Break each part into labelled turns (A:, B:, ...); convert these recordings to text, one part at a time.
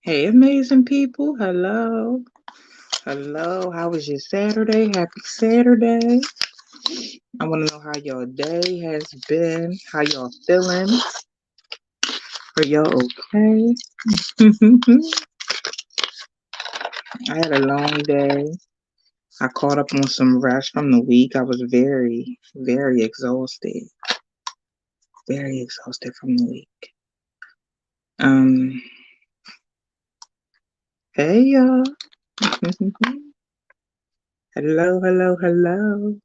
A: Hey, amazing people. Hello. Hello. How was your Saturday? Happy Saturday. I want to know how your day has been. How y'all feeling? Are y'all okay? I had a long day. I caught up on some rest from the week. I was very, very exhausted. Very exhausted from the week. Um, hey y'all. Hello, hello, hello.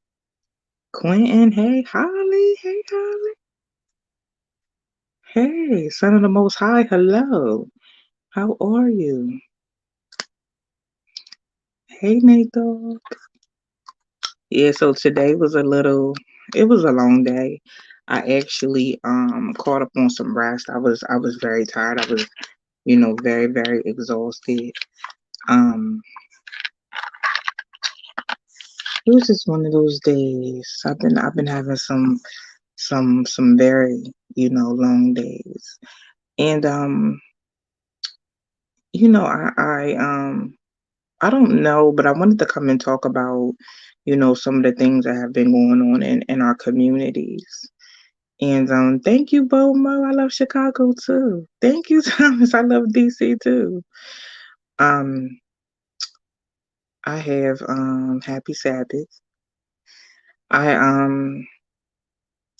A: Quentin, hey Holly, hey Holly. Hey, son of the Most High, hello. How are you? Hey, Nate Dog. Yeah, so today was it was a long day. I actually caught up on some rest. I was very tired. I was, very, very exhausted. Um, it was just one of those days. I've been having some very, long days. And you know, I don't know, but I wanted to come and talk about, some of the things that have been going on in our communities. And thank you, Bomo. I love Chicago too. Thank you, Thomas. I love DC too. Um, I have Happy Sabbath. I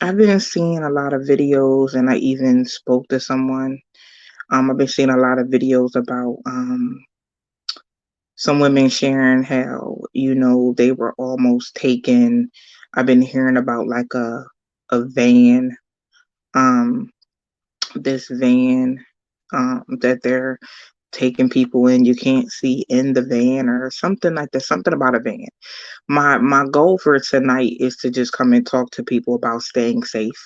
A: I've been seeing a lot of videos, and I even spoke to someone. I've been seeing a lot of videos about some women sharing how, they were almost taken. I've been hearing about like a van, um, this van, that they're taking people in. You can't see in the van or something like that. Something about a van. My goal for tonight is to just come and talk to people about staying safe,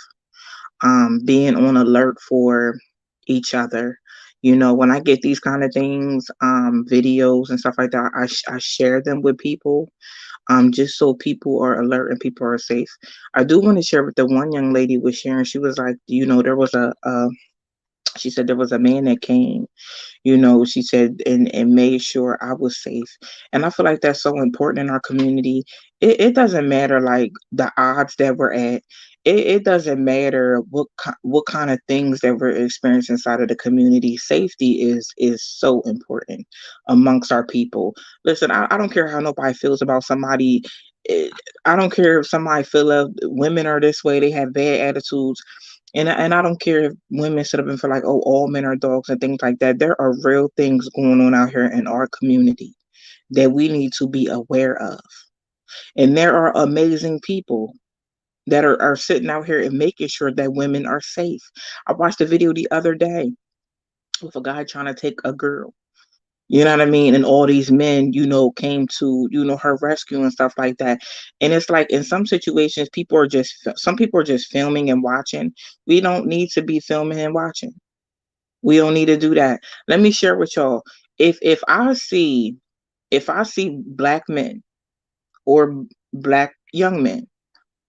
A: being on alert for each other. When I get these kind of things, videos and stuff like that, I share them with people, just so people are alert and people are safe. I do want to share with the one young lady was sharing. She was like, there was she said there was a man that came, she said, and made sure I was safe. And I feel like that's so important in our community. It doesn't matter like the odds that we're at. It doesn't matter what kind of things that we're experiencing inside of the community. Safety is so important amongst our people. Listen, I don't care how nobody feels about somebody. eh, I don't care if somebody feel of women are this way, they have bad attitudes. And I don't care if women sit up and feel like, oh, all men are dogs and things like that. There are real things going on out here in our community that we need to be aware of. And there are amazing people that are sitting out here and making sure that women are safe. I watched a video the other day with a guy trying to take a girl. You know what I mean? And all these men, came to, her rescue and stuff like that. And it's like in some situations, some people are just filming and watching. We don't need to be filming and watching. We don't need to do that. Let me share with y'all. If I see black men or black young men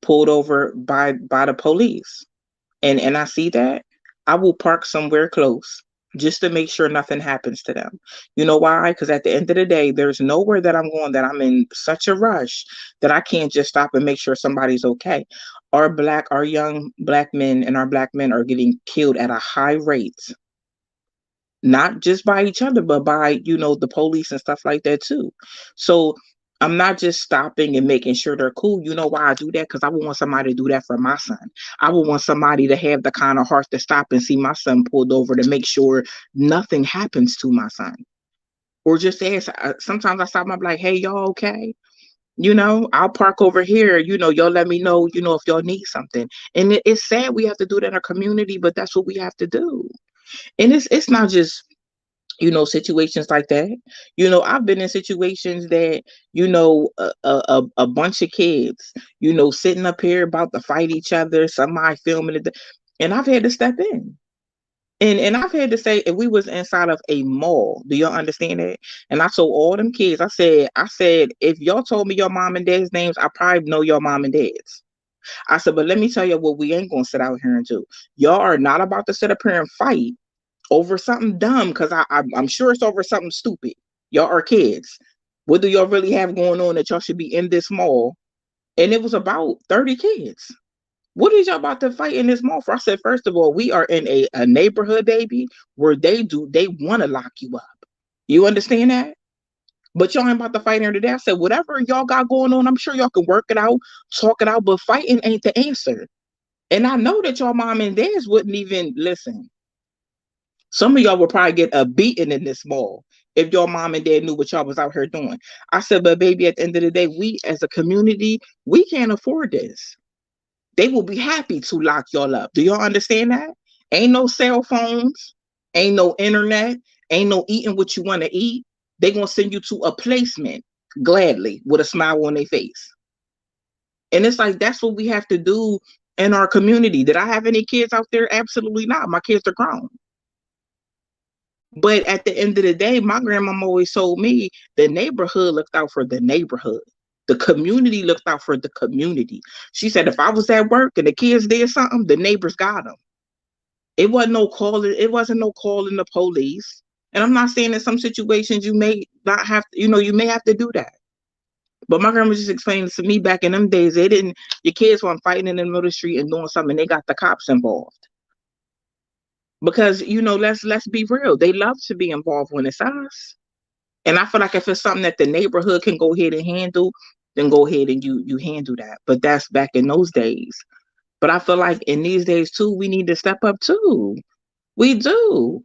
A: pulled over by the police, and I see that, I will park somewhere close just to make sure nothing happens to them. You know why? Because at the end of the day, there's nowhere that I'm going that I'm in such a rush that I can't just stop and make sure somebody's okay. Our young black men and our black men are getting killed at a high rate, not just by each other, but by, the police and stuff like that too. So I'm not just stopping and making sure they're cool. You know why I do that? Because I would want somebody to do that for my son. I would want somebody to have the kind of heart to stop and see my son pulled over to make sure nothing happens to my son. Or just ask, sometimes I stop, I'm like, hey, y'all okay? I'll park over here, y'all let me know, if y'all need something. And it's sad we have to do that in our community, but that's what we have to do. And it's not just, situations like that. I've been in situations that, a bunch of kids, sitting up here about to fight each other, somebody filming it, and I've had to step in. And I've had to say, if we was inside of a mall, do y'all understand that? And I told all them kids, I said, if y'all told me your mom and dad's names, I probably know your mom and dad's. I said, but let me tell you what we ain't gonna sit out here and do. Y'all are not about to sit up here and fight over something dumb, because I'm sure it's over something stupid. Y'all are kids. What do y'all really have going on that y'all should be in this mall? And it was about 30 kids. What is y'all about to fight in this mall for? I said, first of all, we are in a neighborhood, baby, where they want to lock you up. You understand that? But y'all ain't about to fight here today. I said, whatever y'all got going on, I'm sure y'all can work it out, talk it out, but fighting ain't the answer. And I know that y'all mom and dads wouldn't even listen. Some of y'all would probably get a beating in this mall if your mom and dad knew what y'all was out here doing. I said, but baby, at the end of the day, we as a community, we can't afford this. They will be happy to lock y'all up. Do y'all understand that? Ain't no cell phones, ain't no internet, ain't no eating what you want to eat. They gonna send you to a placement gladly with a smile on their face. And it's like that's what we have to do in our community. Did I have any kids out there? Absolutely not. My kids are grown. But at the end of the day, my grandmama always told me the neighborhood looked out for the neighborhood. The community looked out for the community. She said if I was at work and the kids did something, the neighbors got them. It wasn't no calling. It wasn't no calling the police. And I'm not saying in some situations you may not have to, you may have to do that. But my grandma just explained to me back in them days, they didn't. Your kids weren't fighting in the middle of the street and doing something. They got the cops involved because let's be real. They love to be involved when it's us. And I feel like if it's something that the neighborhood can go ahead and handle, then go ahead and you handle that. But that's back in those days. But I feel like in these days too, we need to step up too. We do.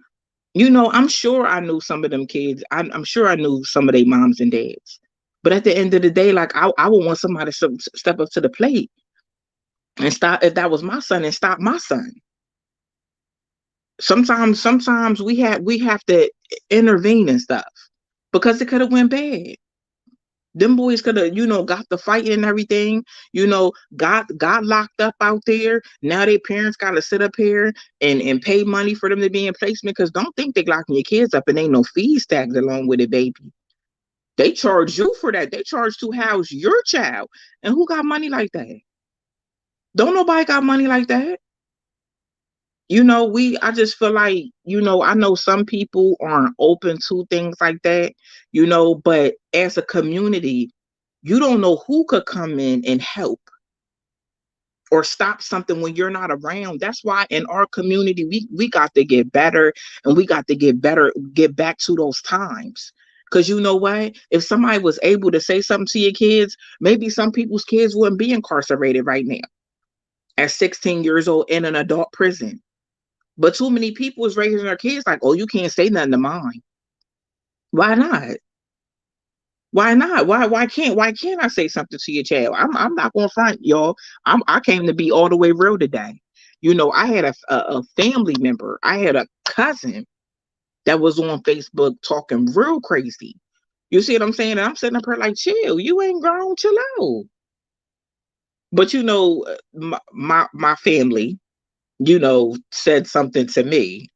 A: I'm sure I knew some of them kids. I'm sure I knew some of their moms and dads. But at the end of the day, like I would want somebody to step up to the plate and stop if that was my son and stop my son. Sometimes we have to intervene and stuff because it could have went bad. Them boys could have, got the fighting and everything, got locked up out there. Now their parents got to sit up here and pay money for them to be in placement. Because don't think they locking your kids up and ain't no fees tagged along with it, baby. They charge you for that. They charge to house your child. And who got money like that? Don't nobody got money like that. I just feel like, I know some people aren't open to things like that, but as a community, you don't know who could come in and help or stop something when you're not around. That's why in our community, we got to get better and we got to get back to those times. Because you know what? If somebody was able to say something to your kids, maybe some people's kids wouldn't be incarcerated right now at 16 years old in an adult prison. But too many people is raising their kids like, oh, you can't say nothing to mine. Why not? Why not? Why can't I say something to your child? I'm not gonna front, y'all. I came to be all the way real today. I had a family member, I had a cousin that was on Facebook talking real crazy. You see what I'm saying? And I'm sitting up here like, chill, you ain't grown, chill out. But my family, said something to me,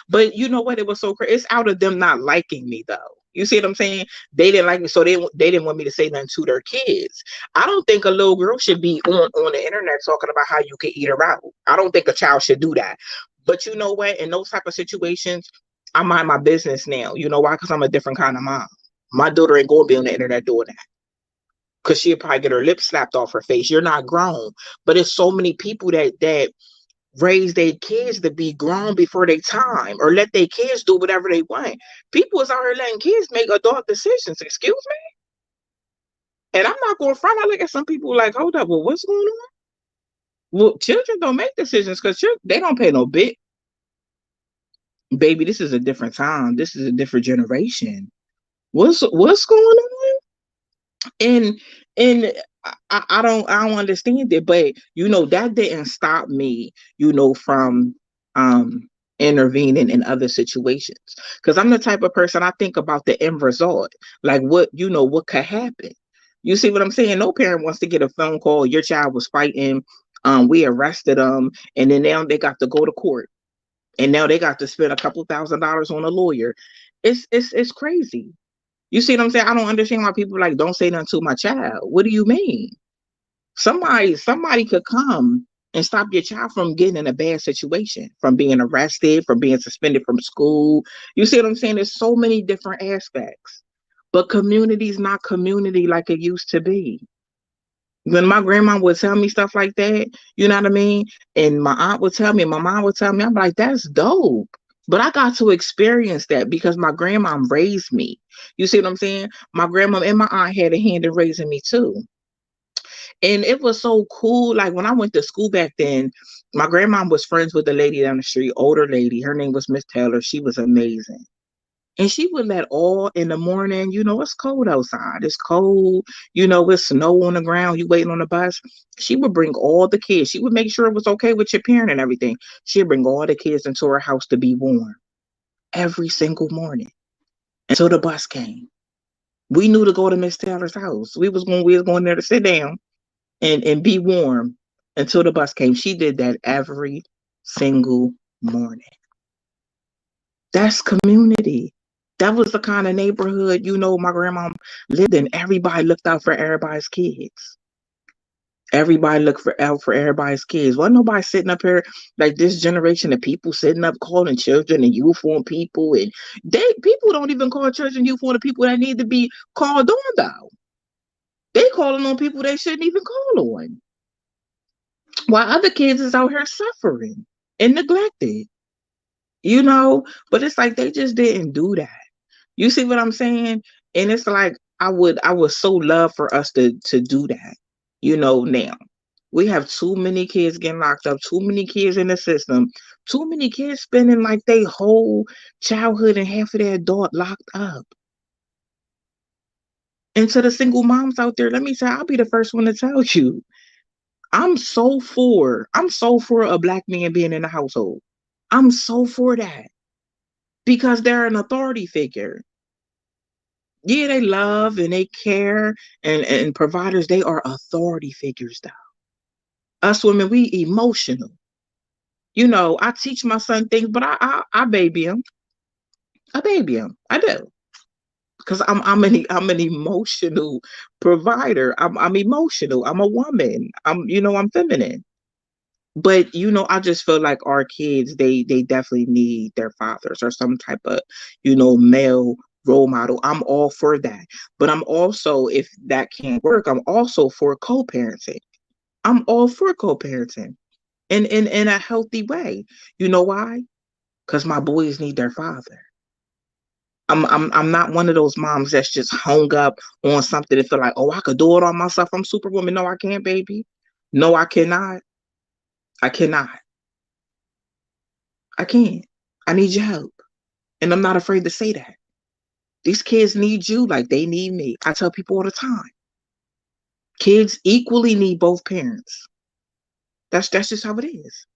A: but you know what? It was so crazy. It's out of them not liking me though. You see what I'm saying? They didn't like me, so they didn't want me to say nothing to their kids. I don't think a little girl should be on the internet talking about how you can eat her out. I don't think a child should do that. But you know what? In those type of situations, I mind my business now. You know why? Because I'm a different kind of mom. My daughter ain't gonna be on the internet doing that because she'll probably get her lips slapped off her face. You're not grown. But it's so many people that raise their kids to be grown before their time or let their kids do whatever they want. People is out here letting kids make adult decisions. Excuse me? And I'm not going to front. I look at some people like, hold up, well, what's going on? Well, children don't make decisions because they don't pay no bit. Baby, this is a different time. This is a different generation. What's going on? And and I don't understand it, but that didn't stop me, from intervening in other situations. Because I'm the type of person, I think about the end result, like what could happen. You see what I'm saying? No parent wants to get a phone call, your child was fighting, we arrested them, and then now they got to go to court, and now they got to spend a couple $1,000s on a lawyer. It's crazy. You see what I'm saying? I don't understand why people like don't say nothing to my child. What do you mean? Somebody could come. and stop your child from getting in a bad situation, from being arrested, from being suspended from school. You see what I'm saying? There's so many different aspects. But community's not community like it used to be. When my grandma would tell me stuff like that, you know what I mean? And my aunt would tell me, my mom would tell me, I'm like, that's dope. But I got to experience that because my grandma raised me. You see what I'm saying? My grandma and my aunt had a hand in raising me too. And it was so cool. Like when I went to school back then, my grandma was friends with a lady down the street, older lady. Her name was Miss Taylor. She was amazing. And she would let all in the morning, it's cold outside. It's cold, it's snow on the ground. You waiting on the bus. She would bring all the kids. She would make sure it was okay with your parent and everything. She'd bring all the kids into her house to be warm every single morning until the bus came. We knew to go to Miss Taylor's house. We was going there to sit down and be warm until the bus came. She did that every single morning. That's community. That was the kind of neighborhood, my grandma lived in. Everybody looked out for everybody's kids. Everybody looked out for everybody's kids. Wasn't nobody sitting up here like this generation of people sitting up calling children and youth on people. And people don't even call children and youth on the people that need to be called on though. They calling on people they shouldn't even call on. While other kids is out here suffering and neglected, but it's like they just didn't do that. You see what I'm saying? And it's like I would so love for us to do that. Now we have too many kids getting locked up, too many kids in the system, too many kids spending like their whole childhood and half of their adult locked up. And to the single moms out there, let me say, I'll be the first one to tell you, I'm so for a black man being in the household. I'm so for that because they're an authority figure. Yeah, they love and they care and providers, they are authority figures though. Us women, we emotional. I teach my son things, but I baby him. I baby him. I do. Because I'm an emotional provider. I'm emotional. I'm a woman. I'm feminine. But I just feel like our kids, they definitely need their fathers or some type of, male role model. I'm all for that. But I'm also, if that can't work, I'm also for co-parenting. I'm all for co-parenting in a healthy way. You know why? Because my boys need their father. I'm not one of those moms that's just hung up on something and feel like, oh, I could do it on myself. I'm superwoman. No, I can't, baby. No, I cannot. I cannot. I can't. I need your help. And I'm not afraid to say that. These kids need you like they need me. I tell people all the time. Kids equally need both parents. That's just how it is.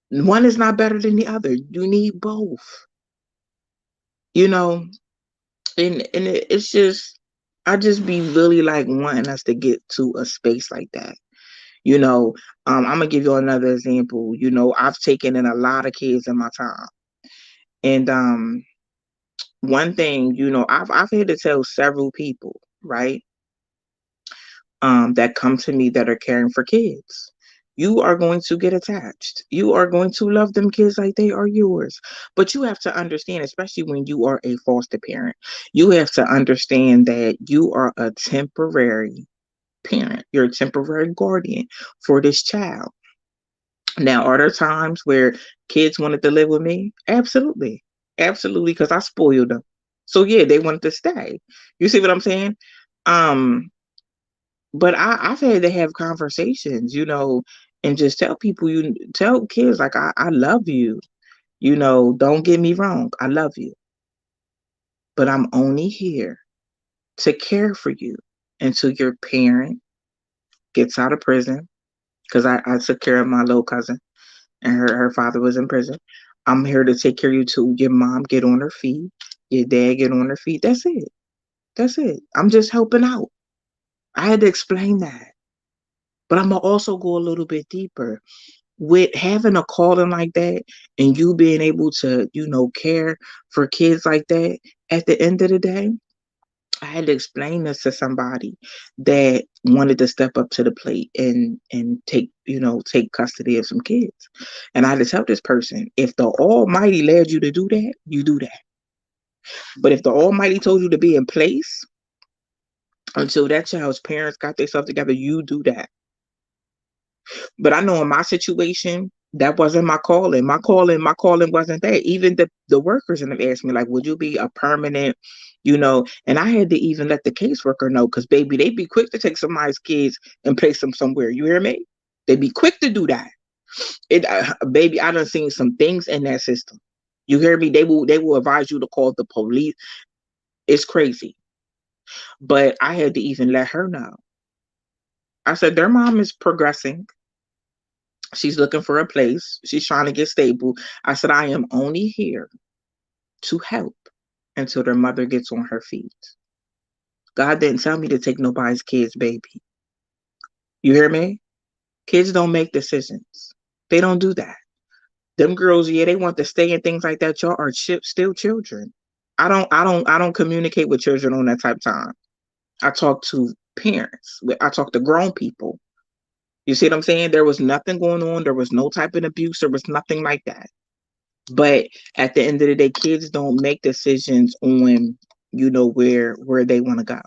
A: One is not better than the other. You need both. You know, it's just I just be really like wanting us to get to a space like that. You know, I'm gonna give you another example. I've taken in a lot of kids in my time. And one thing, I've had to tell several people, right? That come to me that are caring for kids. You are going to get attached. You are going to love them kids like they are yours. But you have to understand, especially when you are a foster parent, you have to understand that you are a temporary parent. You're a temporary guardian for this child. Now, are there times where kids wanted to live with me? Absolutely. Absolutely, because I spoiled them. So yeah, they wanted to stay. You see what I'm saying? Um, but I've had to have conversations, and just tell people, tell kids like I love you. Don't get me wrong, I love you. But I'm only here to care for you until your parent gets out of prison. Because I took care of my little cousin and her father was in prison. I'm here to take care of you till your mom get on her feet, your dad get on her feet. That's it. That's it. I'm just helping out. I had to explain that. But I'm gonna also go a little bit deeper. With having a calling like that and you being able to, care for kids like that, at the end of the day, I had to explain this to somebody that wanted to step up to the plate and take, take custody of some kids. And I had to tell this person, if the Almighty led you to do that, you do that. But if the Almighty told you to be in place until that child's parents got themselves together, you do that. But I know in my situation, that wasn't my calling. My calling wasn't that. Even the workers and them asked me, like, would you be a permanent, and I had to even let the caseworker know, because baby, they be quick to take somebody's kids and place them somewhere. You hear me? They be quick to do that. Baby, I done seen some things in that system. You hear me? They will advise you to call the police. It's crazy. But I had to even let her know. I said, their mom is progressing. She's looking for a place. She's trying to get stable. I said, I am only here to help until their mother gets on her feet. God didn't tell me to take nobody's kids, baby. You hear me? Kids don't make decisions. They don't do that. Them girls, yeah, they want to stay and things like that. Y'all are still children. I don't communicate with children on that type of time. I talk to parents. I talk to grown people. You see what I'm saying? There was nothing going on. There was no type of abuse. There was nothing like that. But at the end of the day, kids don't make decisions on, where they want to go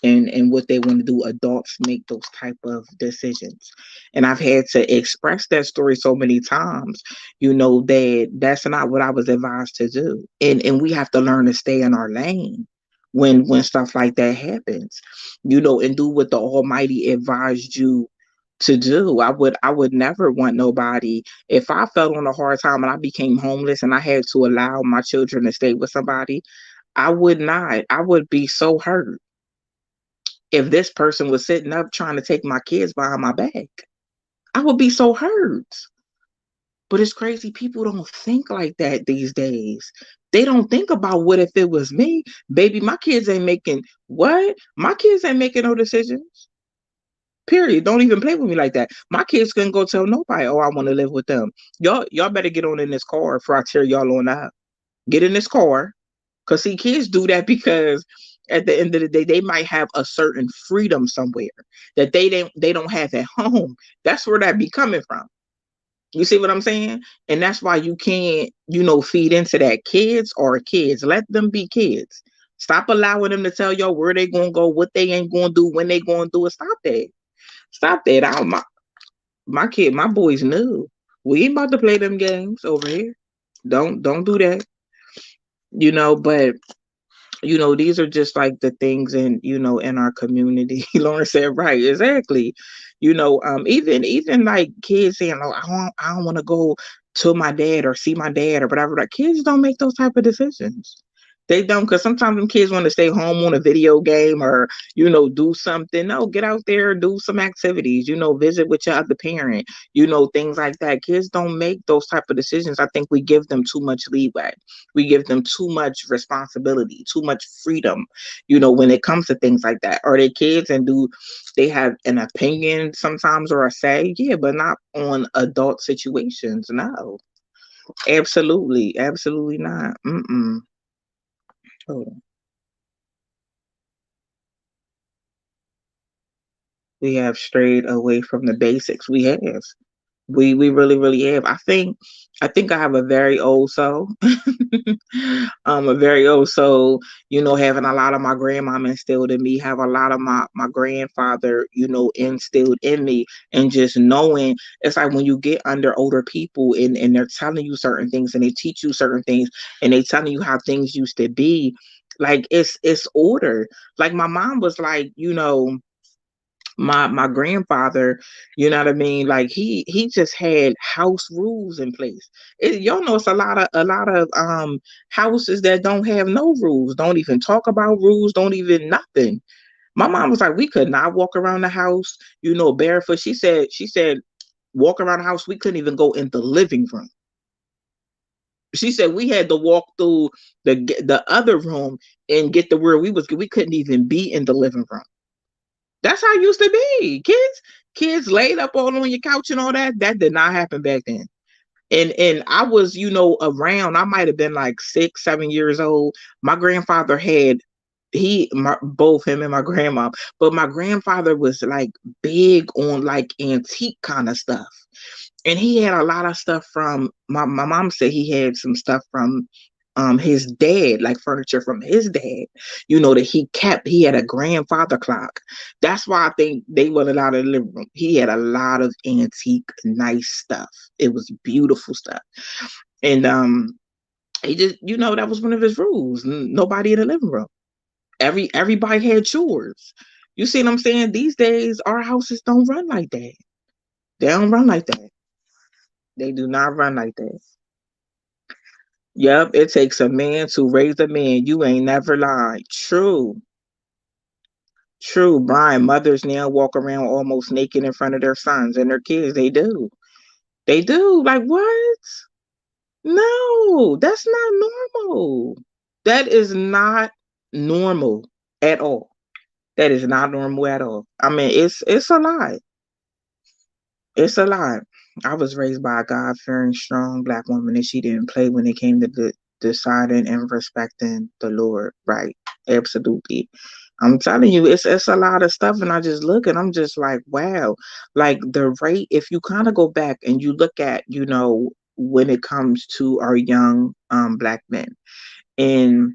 A: and what they want to do. Adults make those type of decisions. And I've had to express that story so many times, that that's not what I was advised to do. And we have to learn to stay in our lane when stuff like that happens, and do what the Almighty advised you to do. I would never want nobody, if I felt on a hard time and I became homeless and I had to allow my children to stay with somebody, I would not. I would be so hurt if this person was sitting up trying to take my kids behind my back. I would be so hurt. But it's crazy. People don't think like that these days. They don't think about, what if it was me? Baby, my kids ain't making what? My kids ain't making no decisions. Period. Don't even play with me like that. My kids couldn't go tell nobody, oh, I want to live with them. Y'all better get on in this car before I tear y'all on out. Get in this car. Cause see, kids do that because at the end of the day, they might have a certain freedom somewhere that they don't have at home. That's where that be coming from. You see what I'm saying? And that's why you can't, feed into that. Kids are kids. Let them be kids. Stop allowing them to tell y'all where they gonna go, what they ain't gonna do, when they gonna do it. Stop that. Stop that. My boys knew. We ain't about to play them games over here. Don't do that. But these are just like the things in our community. Lauren said right, exactly. Even like kids saying, oh, I don't want to go to my dad or see my dad or whatever. Like, kids don't make those type of decisions. They don't, because sometimes them kids want to stay home on a video game or do something. No, get out there, do some activities, visit with your other parent, things like that. Kids don't make those type of decisions. I think we give them too much leeway. We give them too much responsibility, too much freedom, when it comes to things like that. Are they kids and do they have an opinion sometimes or a say? Yeah, but not on adult situations. No, absolutely, absolutely not. Mm-mm. Hold on. We have strayed away from the basics. We have. We really, really have. I think I have a very old soul. A very old soul, having a lot of my grandmama instilled in me, have a lot of my grandfather, instilled in me, and just knowing, it's like when you get under older people and they're telling you certain things and they teach you certain things and they telling you how things used to be, like it's order. Like my mom was like, my grandfather, you know what I mean? Like he just had house rules in place. Y'all know it's a lot of houses that don't have no rules, don't even talk about rules, don't even nothing. My mom was like, we could not walk around the house, barefoot. She said walk around the house, we couldn't even go in the living room. She said we had to walk through the other room and get to where we couldn't even be in the living room. That's how it used to be. Kids laid up all on your couch and all that. That did not happen back then. And I was, around. I might have been like 6, 7 years old. My grandfather had both him and my grandma, but my grandfather was like big on like antique kind of stuff. And he had a lot of stuff from my mom said he had some stuff from his dad, like furniture from his dad, that he kept. He had a grandfather clock. That's why I think they were allowed in the living room. He had a lot of antique nice stuff. It was beautiful stuff. And he just, that was one of his rules. Nobody in the living room. Everybody had chores. You see what I'm saying? These days our houses don't run like that. They don't run like that. They do not run like that. Yep, it takes a man to raise a man. You ain't never lied. True. True, Brian. Mothers now walk around almost naked in front of their sons and their kids. They do. They do. Like what? No, that's not normal. That is not normal at all. That is not normal at all. I mean, it's a lie. It's a lot. I was raised by a God fearing, strong black woman, and she didn't play when it came to deciding and respecting the Lord. Right. Absolutely. I'm telling you, it's a lot of stuff, and I just look and I'm just like, wow. Like the rate, if you kind of go back and you look at, when it comes to our young black men, and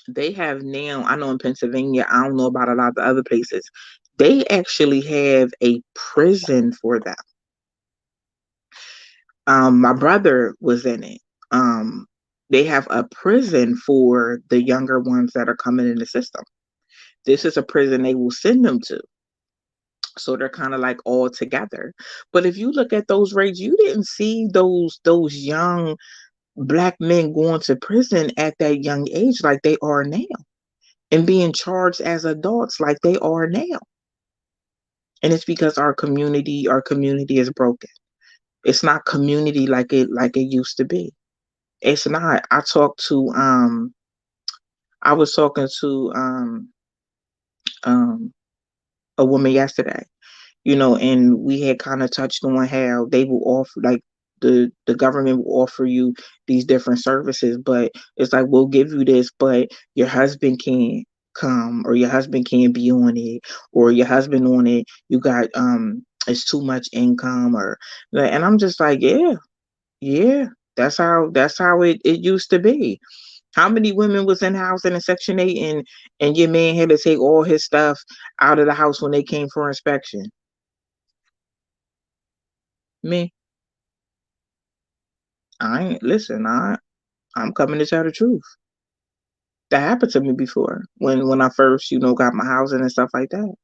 A: they have now, I know in Pennsylvania, I don't know about a lot of the other places, they actually have a prison for them. My brother was in it. They have a prison for the younger ones that are coming in the system. This is a prison they will send them to. So they're kind of like all together. But if you look at those rates, you didn't see those young black men going to prison at that young age like they are now, and being charged as adults like they are now. And it's because our community is broken. It's not community like it used to be. It's not. I was talking to um a woman yesterday, and we had kind of touched on how they will offer, like, the government will offer you these different services, but it's like, we'll give you this, but your husband can't come, or your husband can't be on it, or your husband on it, you got it's too much income, or and I'm just like, yeah, yeah, that's how it used to be. How many women was in housing in Section 8, and your man had to take all his stuff out of the house when they came for inspection? Me, I ain't listen. I'm coming to tell the truth. That happened to me before when I first, got my housing and stuff like that.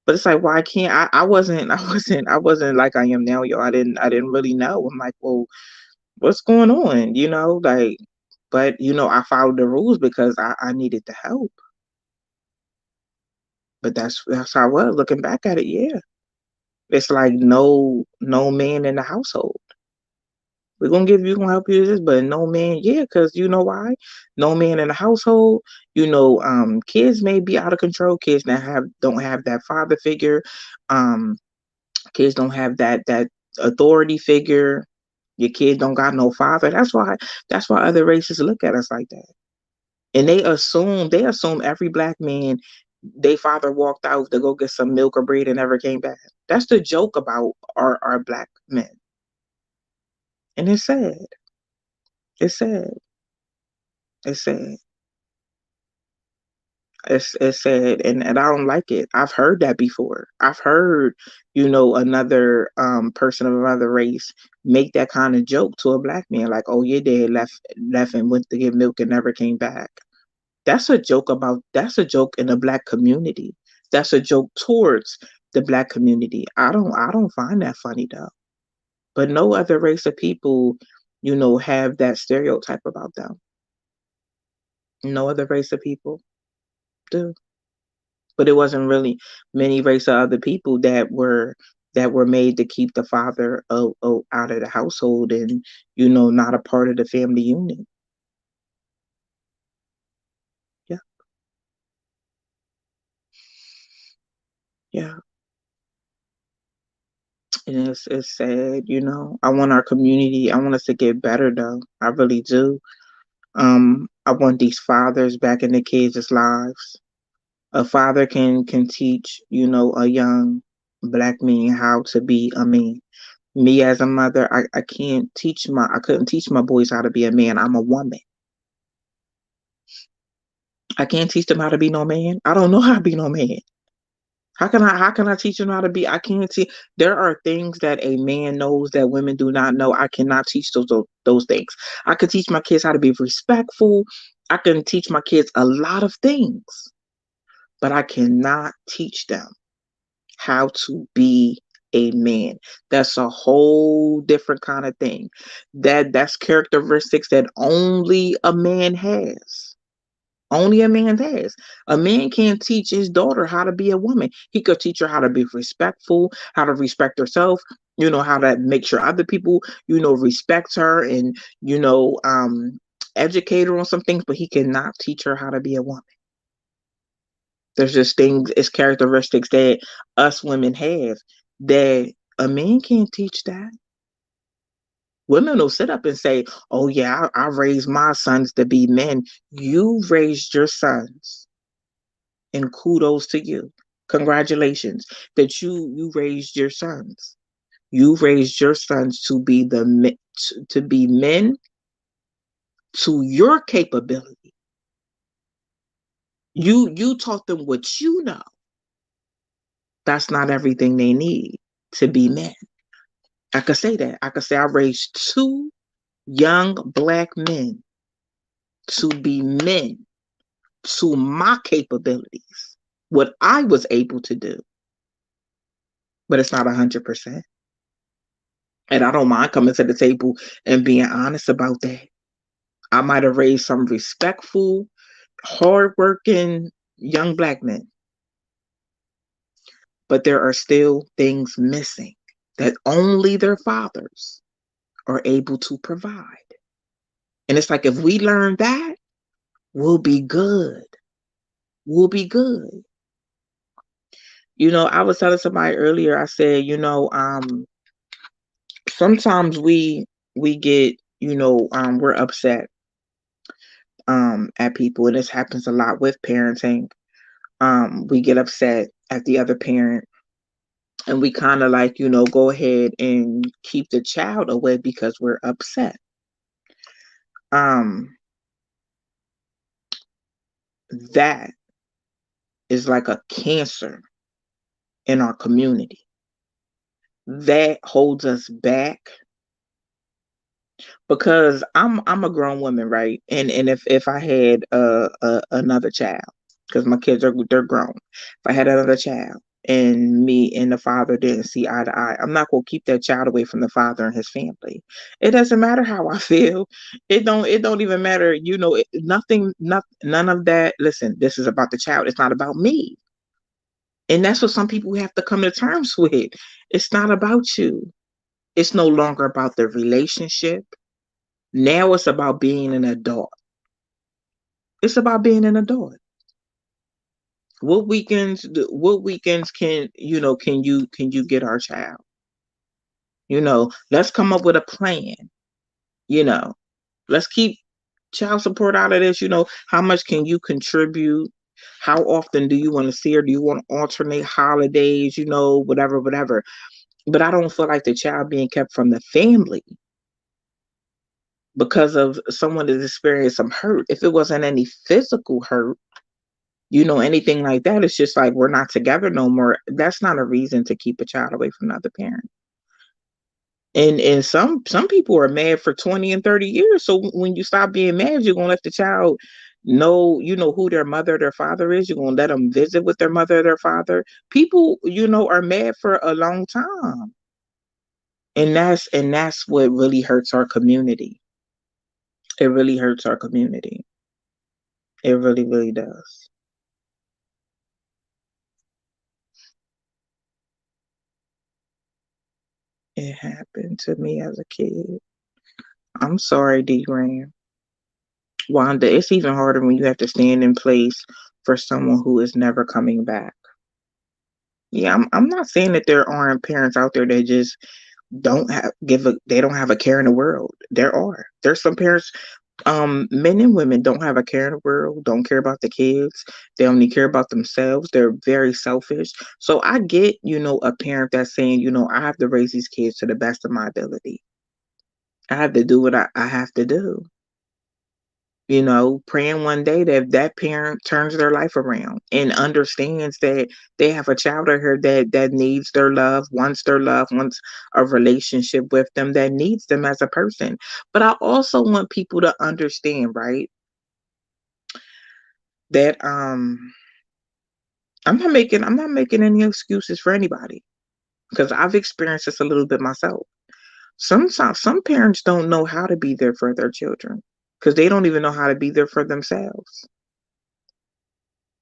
A: But it's like, why can't I wasn't I wasn't like I am now, yo. I didn't really know. I'm like, well, what's going on? Like, but I followed the rules because I needed the help. But that's how I was looking back at it. Yeah, it's like no man in the household. We're gonna help you with this, but no man, yeah, because you know why? No man in the household, kids may be out of control, kids that don't have that father figure, um, kids don't have that authority figure. Your kid don't got no father. That's why other races look at us like that. And they assume every black man, they father walked out to go get some milk or bread and never came back. That's the joke about our black men. And it's sad. It's sad. It's sad. It's sad, and I don't like it. I've heard that before. I've heard, another person of another race make that kind of joke to a black man, like, "Oh, your dad left and went to get milk and never came back." That's a joke in the black community. That's a joke towards the black community. I don't find that funny though. But no other race of people, have that stereotype about them. No other race of people do. But it wasn't really many race of other people that were made to keep the father out of the household, and not a part of the family unit. Yeah, yeah, and it's sad. I want our community. I want us to get better though. I really do. I want these fathers back in the kids' lives. A father can teach, a young black man how to be a man. Me as a mother, I couldn't teach my boys how to be a man. I'm a woman. I can't teach them how to be no man. I don't know how to be no man. How can I teach them how to be? I can't teach. There are things that a man knows that women do not know. I cannot teach those things. I could teach my kids how to be respectful. I can teach my kids a lot of things, but I cannot teach them how to be a man. That's a whole different kind of thing. That's characteristics that only a man has. Only a man has. A man can't teach his daughter how to be a woman. He could teach her how to be respectful, how to respect herself, how to make sure other people, respect her and, educate her on some things, but he cannot teach her how to be a woman. There's just things, it's characteristics that us women have that a man can't teach that. Women will sit up and say, oh, yeah, I raised my sons to be men. You raised your sons, and kudos to you. Congratulations that you raised your sons. You raised your sons to be to be men to your capability. You taught them what you know. That's not everything they need to be men. I could say that. I could say I raised two young black men to be men to my capabilities, what I was able to do. But it's not 100%. And I don't mind coming to the table and being honest about that. I might have raised some respectful, hardworking young black men, but there are still things missing that only their fathers are able to provide. And it's like if we learn that, we'll be good. We'll be good. I was telling somebody earlier, I said, sometimes we get, we're upset at people, and this happens a lot with parenting. We get upset at the other parent, and we kind of like, go ahead and keep the child away because we're upset. Um, that is like a cancer in our community. That holds us back because I'm a grown woman, right? And if I had another child, because my kids they're grown, if I had another child and me and the father didn't see eye to eye, I'm not gonna keep that child away from the father and his family. It doesn't matter how I feel. It don't even matter. Nothing, none of that. Listen, this is about the child. It's not about me. And that's what some people have to come to terms with. It's not about you. It's no longer about the relationship. Now it's about being an adult. It's about being an adult. What weekends can you get our child? Let's come up with a plan. You know, let's keep child support out of this. How much can you contribute? How often do you want to see her? Do you want to alternate holidays? Whatever, whatever. But I don't feel like the child being kept from the family because of someone that's experienced some hurt. If it wasn't any physical hurt, anything like that, it's just like we're not together no more. That's not a reason to keep a child away from another parent. And some people are mad for 20 and 30 years. So when you stop being mad, you're gonna let the child know, who their mother, their father is. You're gonna let them visit with their mother, their father. People, are mad for a long time. And that's what really hurts our community. It really hurts our community. It really, really does. It happened to me as a kid. I'm sorry, D Ram. Wanda, it's even harder when you have to stand in place for someone who is never coming back. Yeah, I'm not saying that there aren't parents out there that just don't have a care in the world. There are. There's some parents. Men and women don't have a care in the world, don't care about the kids. They only care about themselves. They're very selfish. So I get, a parent that's saying, I have to raise these kids to the best of my ability. I have to do what I have to do. Praying one day that that parent turns their life around and understands that they have a child out here that needs their love, wants a relationship with them, that needs them as a person. But I also want people to understand, right, that I'm not making any excuses for anybody because I've experienced this a little bit myself. Sometimes some parents don't know how to be there for their children because they don't even know how to be there for themselves.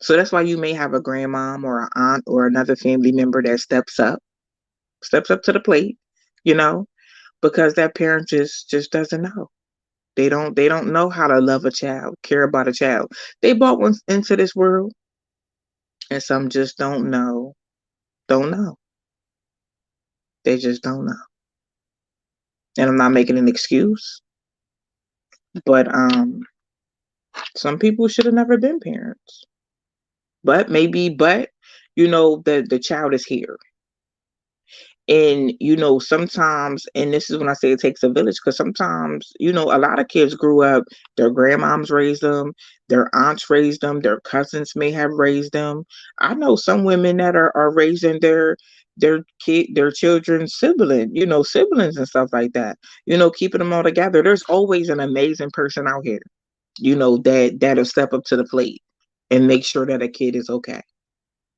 A: So that's why you may have a grandmom or an aunt or another family member that steps up to the plate, you know, because that parent just doesn't know. They don't know how to love a child, care about a child. They brought one into this world, and some just don't know. Don't know. They just don't know. And I'm not making an excuse, but some people should have never been parents. But the child is here. And sometimes, and this is when I say it takes a village, because sometimes a lot of kids grew up, their grandmoms raised them, their aunts raised them, their cousins may have raised them. I know some women that are raising their children's siblings and stuff like that, keeping them all together. There's always an amazing person out here, that'll step up to the plate and make sure that a kid is okay.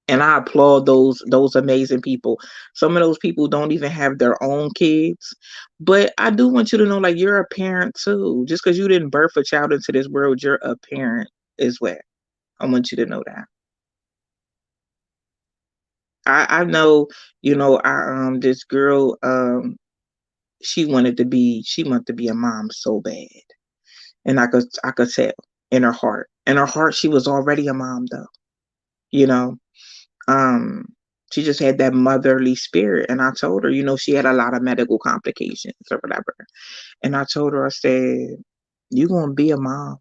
A: And I applaud those amazing people. Some of those people don't even have their own kids, but I do want you to know, like, you're a parent too. Just because you didn't birth a child into this world, you're a parent as well. I want you to know that. I know, I this girl, she wanted to be a mom so bad, and I could tell in her heart. In her heart, she was already a mom though. You know, um she just had that motherly spirit, and I told her, she had a lot of medical complications or whatever, and I told her, I said, you gonna be a mom.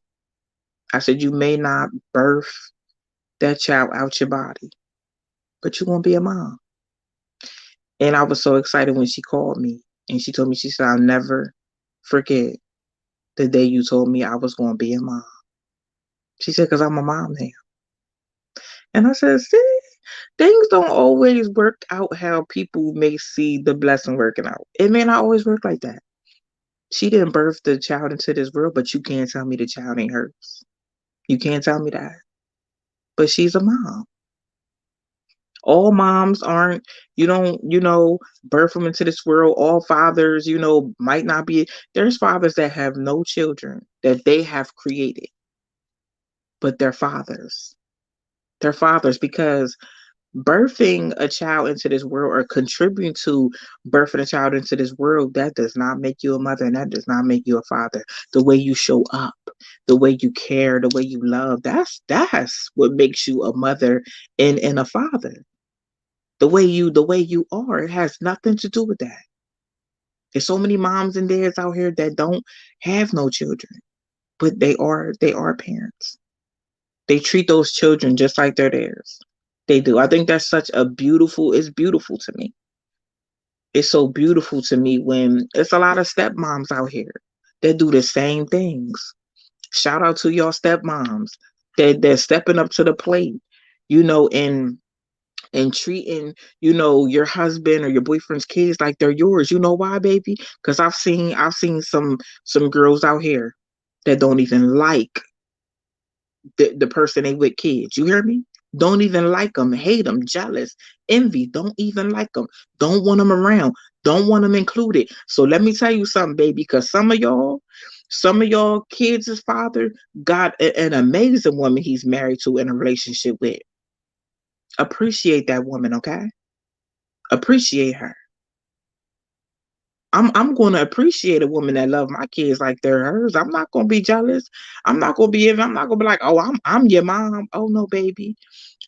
A: I said, you may not birth that child out your body, but you gonna be a mom. And I was so excited when she called me and she told me, she said, I'll never forget the day you told me I was gonna be a mom. She said, because I'm a mom now. And I said, see, things don't always work out how people may see the blessing working out. It may not always work like that. She didn't birth the child into this world, but you can't tell me the child ain't hers. You can't tell me that. But she's a mom. All moms aren't, you don't, birth them into this world. All fathers, might not be. There's fathers that have no children that they have created, but they're fathers. They're fathers because birthing a child into this world or contributing to birthing a child into this world, that does not make you a mother and that does not make you a father. The way you show up, the way you care, the way you love, that's what makes you a mother and a father. The way you are, it has nothing to do with that. There's so many moms and dads out here that don't have no children, but they are parents. They treat those children just like they're theirs. They do. I think that's it's beautiful to me. It's so beautiful to me when it's a lot of stepmoms out here that do the same things. Shout out to y'all stepmoms that they're stepping up to the plate, and treating, your husband or your boyfriend's kids like they're yours. You know why, baby? Because I've seen some girls out here that don't even like the person they with kids. You hear me? Don't even like them, hate them, jealous, envy. Don't even like them. Don't want them around. Don't want them included. So let me tell you something, baby, because some of y'all kids' father got an amazing woman he's married to in a relationship with. Appreciate that woman, okay? Appreciate her. I'm going to appreciate a woman that love my kids like they're hers. I'm not going to be jealous. I'm not going to be like, "Oh, I'm your mom." Oh no, baby.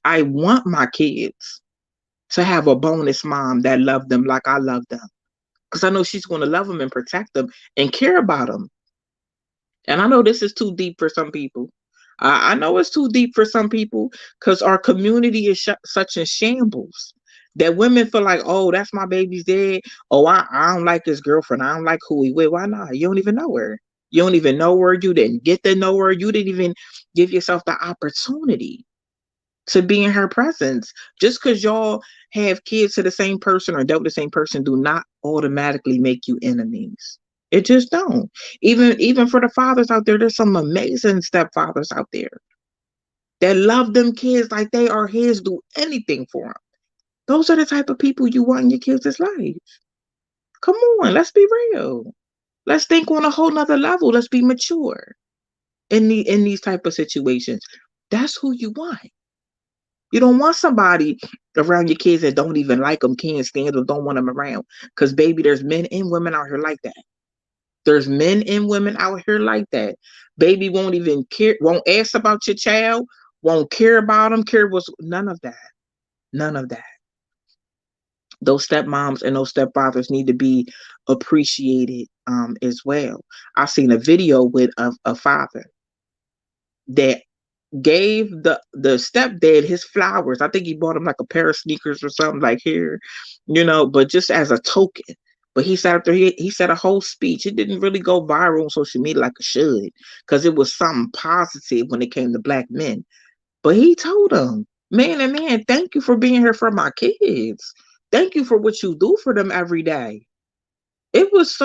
A: I want my kids to have a bonus mom that love them like I love them. Cuz I know she's going to love them and protect them and care about them. And I know this is too deep for some people. I know it's too deep for some people because our community is such in shambles that women feel like, oh, that's my baby's dad. Oh, I don't like his girlfriend. I don't like who he with. Why not? You don't even know her. You don't even know her. You didn't get to know her. You didn't even give yourself the opportunity to be in her presence. Just because y'all have kids to the same person or dealt with the same person do not automatically make you enemies. It just don't. Even for the fathers out there, there's some amazing stepfathers out there that love them kids like they are his, do anything for them. Those are the type of people you want in your kids' life. Come on, let's be real. Let's think on a whole nother level. Let's be mature in these type of situations. That's who you want. You don't want somebody around your kids that don't even like them, can't stand them, don't want them around. Because, baby, there's men and women out here like that. There's men and women out here like that. Baby won't even care, won't ask about your child, won't care about them, care what's none of that. None of that. Those stepmoms and those stepfathers need to be appreciated as well. I seen a video with a father that gave the stepdad his flowers. I think he bought him like a pair of sneakers or something, like, here, but just as a token. But he sat up there, he said a whole speech. It didn't really go viral on social media like it should, because it was something positive when it came to black men. But he told them, man and man, thank you for being here for my kids. Thank you for what you do for them every day. It was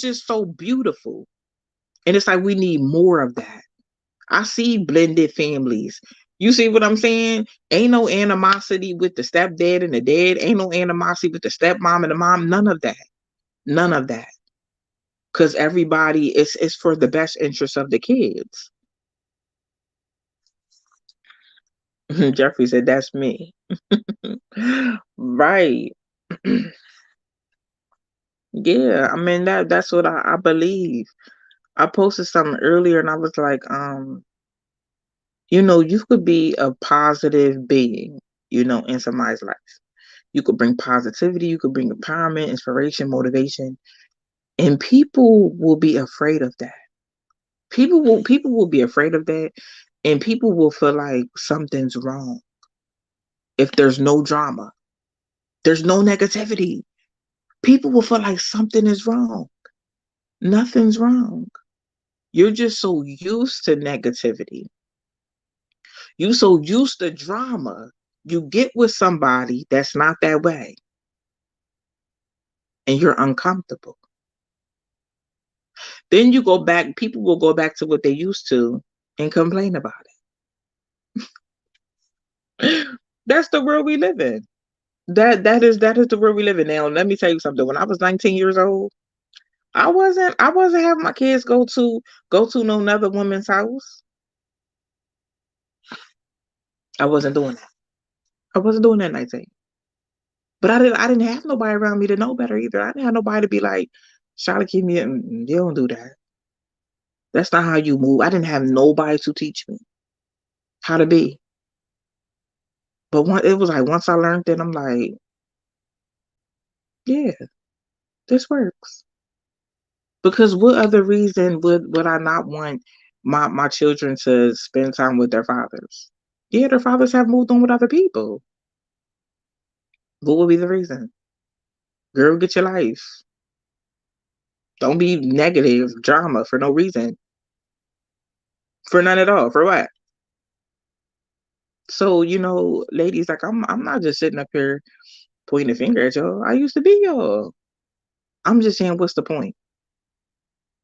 A: just so beautiful. And it's like we need more of that. I see blended families. You see what I'm saying? Ain't no animosity with the stepdad and the dad. Ain't no animosity with the stepmom and the mom. None of that. None of that. Because everybody is for the best interest of the kids. Jeffrey said, that's me. Right. Yeah, I mean that's what I believe. I posted something earlier and I was like, you could be a positive being, in somebody's life. You could bring positivity, you could bring empowerment, inspiration, motivation, and people will be afraid of that. People will be afraid of that, and people will feel like something's wrong if there's no drama, there's no negativity. People will feel like something is wrong. Nothing's wrong. You're just so used to negativity. You so used to drama. You get with somebody that's not that way, and you're uncomfortable. Then you go back, people will go back to what they used to and complain about it. That's the world we live in. That is the world we live in now. Let me tell you something. When I was 19 years old, I wasn't having my kids go to no another woman's house. I wasn't doing that. I wasn't doing that at 19. But I didn't have nobody around me to know better either. I didn't have nobody to be like, Charlotte, keep me in. You don't do that. That's not how you move. I didn't have nobody to teach me how to be. But it was like once I learned it, I'm like, yeah, this works. Because what other reason would I not want my children to spend time with their fathers? Yeah, their fathers have moved on with other people. What would be the reason? Girl, get your life. Don't be negative drama for no reason. For none at all. For what? So, ladies, like I'm not just sitting up here pointing a finger at y'all. I used to be y'all. I'm just saying, what's the point?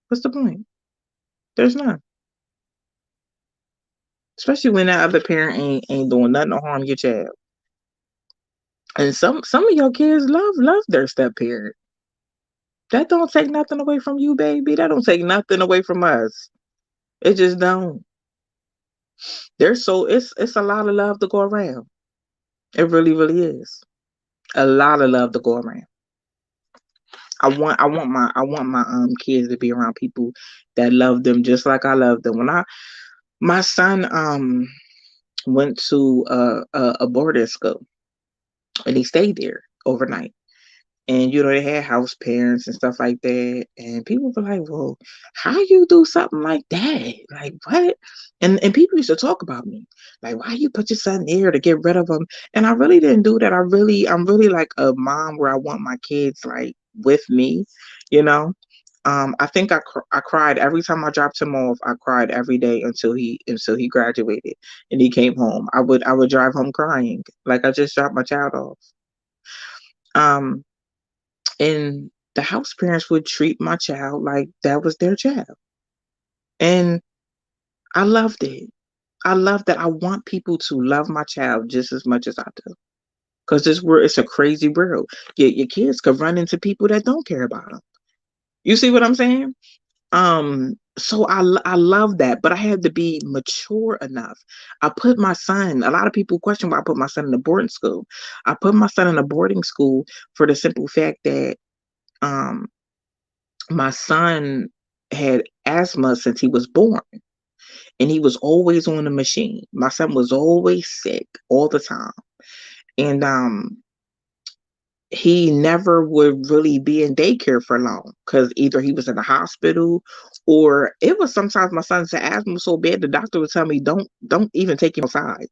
A: What's the point? There's none. Especially when that other parent ain't doing nothing to harm your child. And some of your kids love their step parent. That don't take nothing away from you, baby. That don't take nothing away from us. It just don't. It's a lot of love to go around. It really, really is. A lot of love to go around. I want my kids to be around people that love them just like I love them. My son went to a boarding school and he stayed there overnight. And they had house parents and stuff like that. And people were like, "Well, how you do something like that? Like what?" And people used to talk about me, like, "Why you put your son there to get rid of him?" And I really didn't do that. I'm really like a mom where I want my kids like with me, you know. I think I cried every time I dropped him off. I cried every day until he graduated and he came home. I would drive home crying like I just dropped my child off. Um, and the house parents would treat my child like that was their child. And I loved it. I love that. I want people to love my child just as much as I do. Because this world, it's a crazy world. Your kids could run into people that don't care about them. You see what I'm saying? So I love that, but I had to be mature enough. I put my son, a lot of people question why I put my son in a boarding school. I put my son in a boarding school for the simple fact that um my son had asthma since he was born, and he was always on the machine. My son was always sick all the time. And he never would really be in daycare for long because either he was in the hospital, or it was sometimes my son's asthma was so bad the doctor would tell me don't even take him outside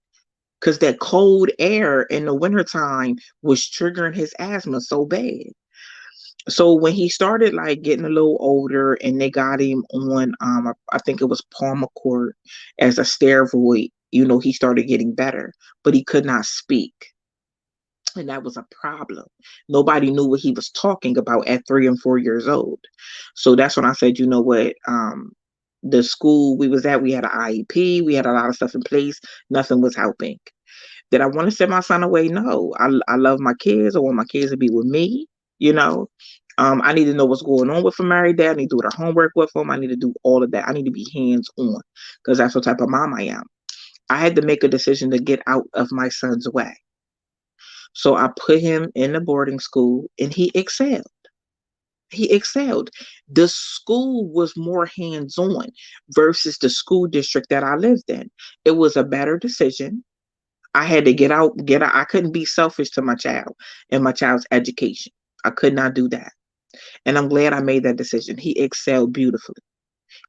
A: because that cold air in the wintertime was triggering his asthma so bad. So when he started like getting a little older and they got him on I think it was Palmacort as a steroid, he started getting better, but he could not speak. And that was a problem. Nobody knew what he was talking about at 3 and 4 years old. So that's when I said, you know what? The school we was at, we had an IEP, we had a lot of stuff in place. Nothing was helping. Did I want to send my son away? No. I love my kids. I want my kids to be with me, you know. I need to know what's going on with a married dad. I need to do their homework with them. I need to do all of that. I need to be hands on because that's what type of mom I am. I had to make a decision to get out of my son's way. So I put him in the boarding school and he excelled. He excelled. The school was more hands on versus the school district that I lived in. It was a better decision. I had to get out. I couldn't be selfish to my child and my child's education. I could not do that. And I'm glad I made that decision. He excelled beautifully.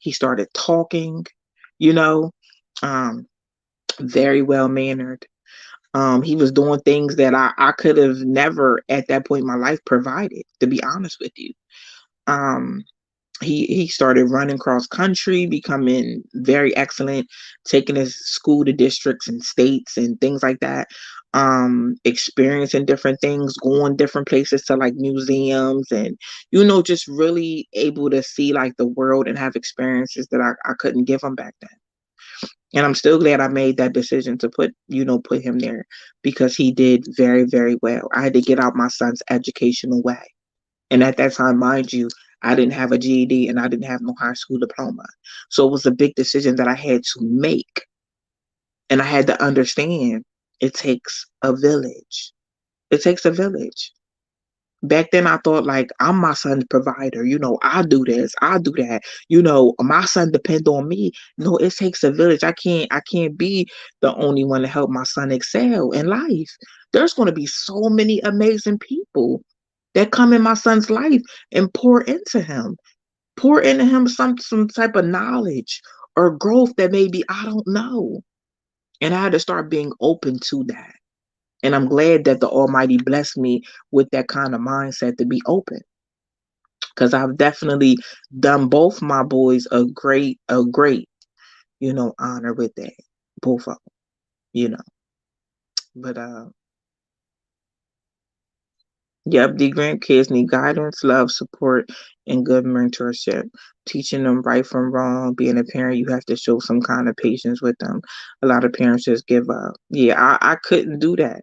A: He started talking, you know, um, very well mannered. He was doing things that I could have never at that point in my life provided, to be honest with you. Um, he started running cross country, becoming very excellent, taking his school to districts and states and things like that. Experiencing different things, going different places to like museums and just really able to see like the world and have experiences that I couldn't give him back then. And I'm still glad I made that decision to put him there because he did very, very well. I had to get out my son's educational way. And at that time, mind you, I didn't have a GED and I didn't have no high school diploma. So it was a big decision that I had to make. And I had to understand it takes a village. It takes a village. Back then I thought like I'm my son's provider, I do this, I do that, my son depend on me. No, it takes a village. I can't be the only one to help my son excel in life. There's going to be so many amazing people that come in my son's life and pour into him some type of knowledge or growth that maybe I don't know. And I had to start being open to that. And I'm glad that the Almighty blessed me with that kind of mindset to be open. Because I've definitely done both my boys a great honor with that. Both of them, you know. But yep, the grandkids need guidance, love, support, and good mentorship. Teaching them right from wrong. Being a parent, you have to show some kind of patience with them. A lot of parents just give up. Yeah, I couldn't do that.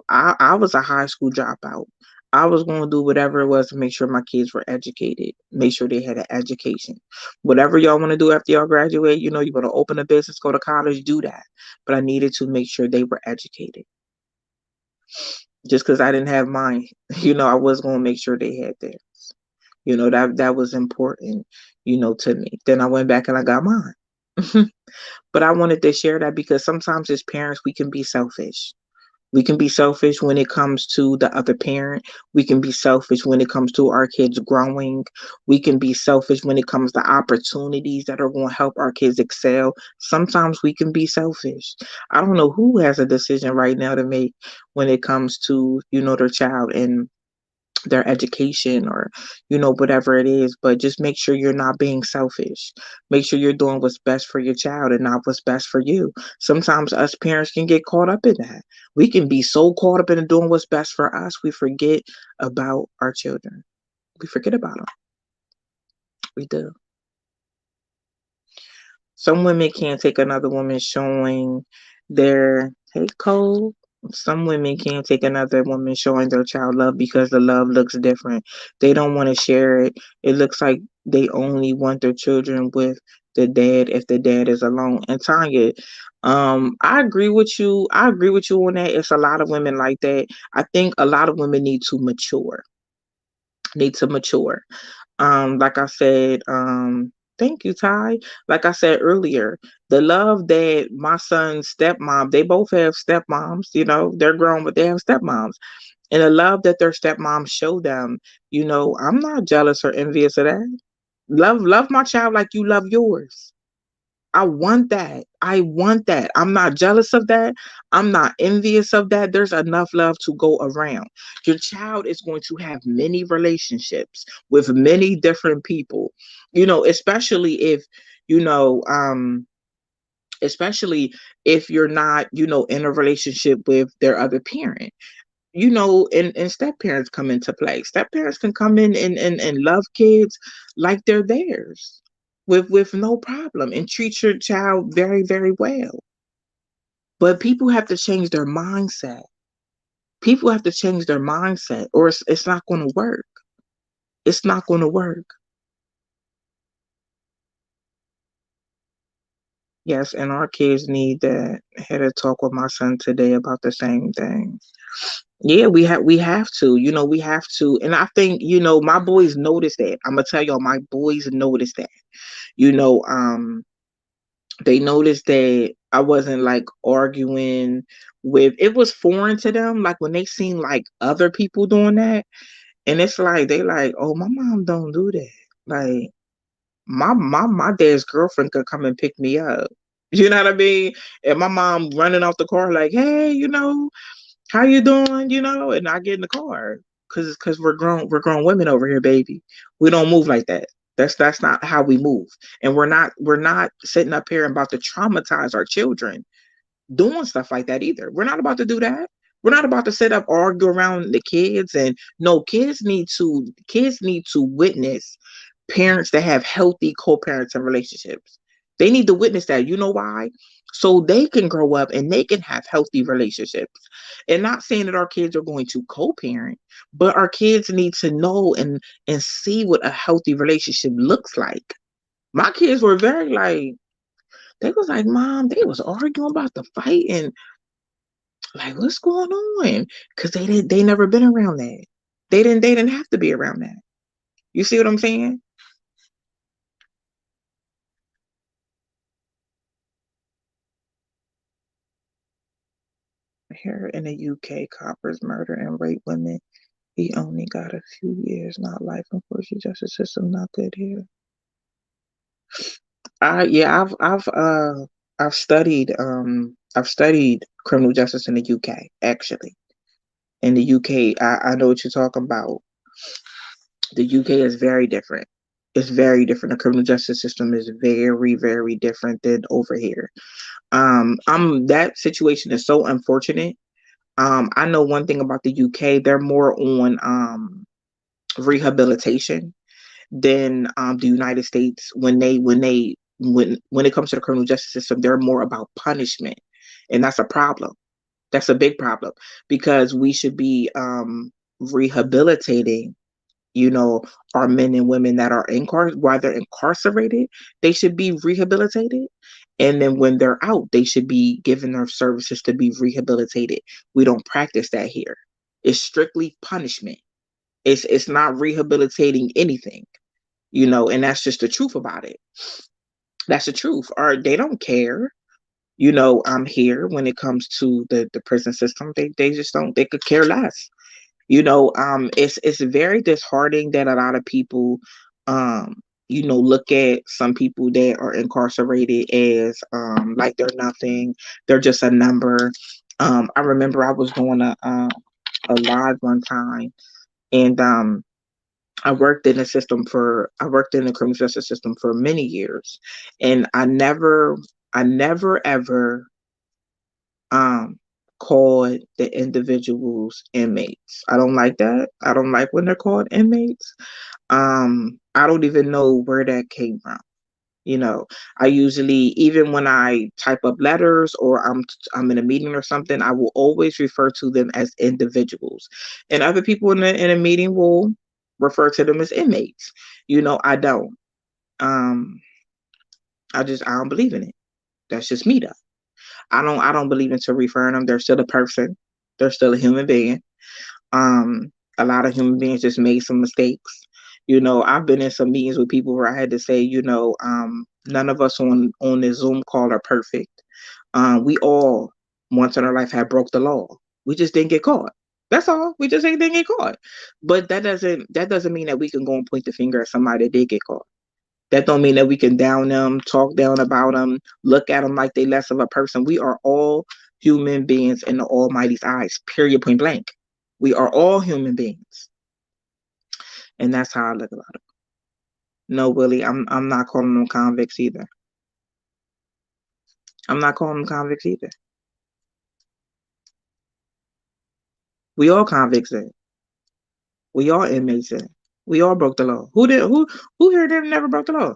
A: I was a high school dropout. I was going to do whatever it was to make sure my kids were educated, make sure they had an education. Whatever y'all want to do after y'all graduate, you want to open a business, go to college, do that. But I needed to make sure they were educated just because I didn't have mine. I was going to make sure they had theirs. That was important, to me. Then I went back and I got mine. But I wanted to share that because sometimes as parents we can be selfish. We can be selfish when it comes to the other parent. We can be selfish when it comes to our kids growing. We can be selfish when it comes to opportunities that are going to help our kids excel. Sometimes we can be selfish. I don't know who has a decision right now to make when it comes to, their child and their education, or whatever it is, but just make sure you're not being selfish. Make sure you're doing what's best for your child and not what's best for you. Sometimes us parents can get caught up in that. We can be so caught up in doing what's best for us, we forget about our children. We forget about them. We do. Some women can't take another woman showing their, hey Cole. Some women can't take another woman showing their child love because the love looks different. They don't want to share it. It looks like they only want their children with the dad if the dad is alone. And Tanya, I agree with you. I agree with you on that. It's a lot of women like that. I think a lot of women need to mature. Need to mature. Like I said, thank you, Ty. Like I said earlier, the love that my son's stepmom, they both have stepmoms, they're grown, but they have stepmoms. And the love that their stepmom showed them, I'm not jealous or envious of that. Love my child like you love yours. I want that. I want that. I'm not jealous of that. I'm not envious of that. There's enough love to go around. Your child is going to have many relationships with many different people, especially if, you know, um, especially if you're not, in a relationship with their other parent. And step parents come into play. Step parents can come in and love kids like they're theirs with no problem and treat your child very, very well. But people have to change their mindset. People have to change their mindset, or it's not going to work. It's not going to work. Yes, and our kids need that. I had a talk with my son today about the same thing. Yeah, we have to, we have to. And I think, my boys notice that. I'm gonna tell y'all, my boys notice that. You know, they noticed that I wasn't like arguing with, it was foreign to them, like when they seen like other people doing that. And it's like they like, oh, my mom don't do that. Like my dad's girlfriend could come and pick me up. You know what I mean? And my mom running off the car like, hey, how you doing? And I get in the car because we're grown women over here, baby. We don't move like that. That's not how we move. And we're not sitting up here about to traumatize our children doing stuff like that either. We're not about to do that. We're not about to sit up, argue around the kids. And no, kids need to witness parents that have healthy co-parenting relationships. They need to witness that. You know why? So they can grow up and they can have healthy relationships. And not saying that our kids are going to co-parent, but our kids need to know and see what a healthy relationship looks like. My kids were very like, they was like, Mom, they was arguing about the fight and like, what's going on? Because they never been around that. They didn't have to be around that. You see what I'm saying? Here in the UK, coppers murder and rape women. He only got a few years, not life. Unfortunately, justice system not good here. Yeah, I've studied criminal justice in the UK, actually. In the UK, I know what you're talking about. The UK is very different. It's very different. The criminal justice system is very, very different than over here. That situation is so unfortunate. I know one thing about the UK, they're more on rehabilitation than the United States. When it comes to the criminal justice system, they're more about punishment, and that's a problem. That's a big problem because we should be rehabilitating, you know, our men and women that are while they're incarcerated, they should be rehabilitated. And then when they're out, they should be given their services to be rehabilitated. We don't practice that here. It's strictly punishment. It's not rehabilitating anything, and that's just the truth about it. That's the truth. Or they don't care. I'm here when it comes to the prison system. They just don't, they could care less. It's very disheartening that a lot of people, um, look at some people that are incarcerated as like they're nothing. They're just a number. I remember I was doing a live one time, and I worked in the criminal justice system for many years, and I never ever um called the individuals inmates. I don't like that. I don't like when they're called inmates. I don't even know where that came from. You know, I usually, even when I type up letters or I'm in a meeting or something, I will always refer to them as individuals, and other people in a meeting will refer to them as inmates. I don't. Um, I don't believe in it. That's just me though. I don't believe into referring them. They're still a person. They're still a human being. A lot of human beings just made some mistakes. I've been in some meetings with people where I had to say, none of us on this Zoom call are perfect. We all once in our life have broke the law. We just didn't get caught. That's all. We just ain't didn't get caught. But that doesn't mean that we can go and point the finger at somebody that did get caught. That don't mean that we can down them, talk down about them, look at them like they less of a person. We are all human beings in the Almighty's eyes. Period. Point blank. We are all human beings, and that's how I look about it. No, Willie, I'm not calling them convicts either. I'm not calling them convicts either. We all convicts in. We all inmates in. We all broke the law. Who here never broke the law?